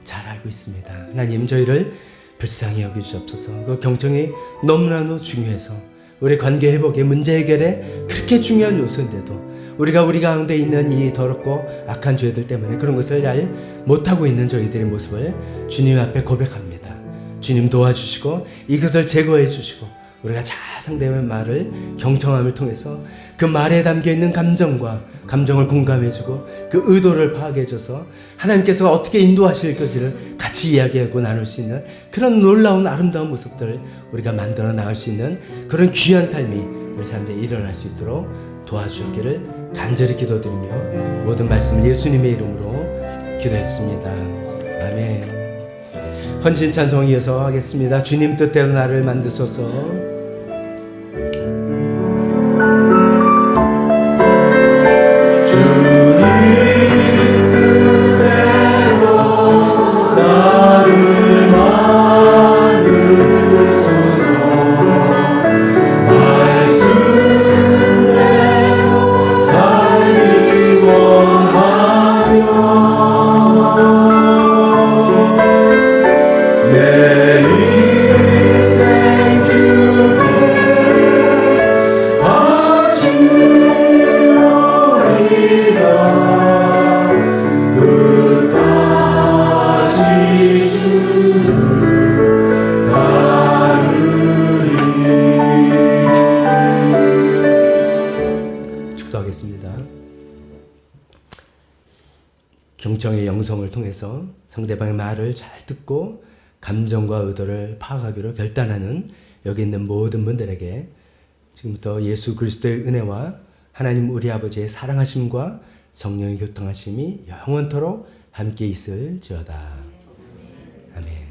잘 알고 있습니다. 하나님, 저희를 불쌍히 여기주옵소서. 그 경청이 너무나도 중요해서 우리 관계 회복에, 문제 해결에 그렇게 중요한 요소인데도 우리가 우리 가운데 있는 이 더럽고 악한 죄들 때문에 그런 것을 잘 못하고 있는 저희들의 모습을 주님 앞에 고백합니다. 주님 도와주시고 이것을 제거해 주시고 우리가 잘 상대방의 말을 경청함을 통해서 그 말에 담겨있는 감정을 공감해주고 그 의도를 파악해줘서 하나님께서 어떻게 인도하실 것을 같이 이야기하고 나눌 수 있는 그런 놀라운 아름다운 모습들을 우리가 만들어 나갈 수 있는 그런 귀한 삶이 우리 사람들이 일어날 수 있도록 도와주기를 간절히 기도드리며 모든 말씀을 예수님의 이름으로 기도했습니다. 아멘. 헌신 찬송 이어서 하겠습니다. 주님 뜻대로 나를 만드소서. 경청의 영성을 통해서 상대방의 말을 잘 듣고 감정과 의도를 파악하기로 결단하는 여기 있는 모든 분들에게 지금부터 예수 그리스도의 은혜와 하나님 우리 아버지의 사랑하심과 성령의 교통하심이 영원토록 함께 있을지어다. 아멘.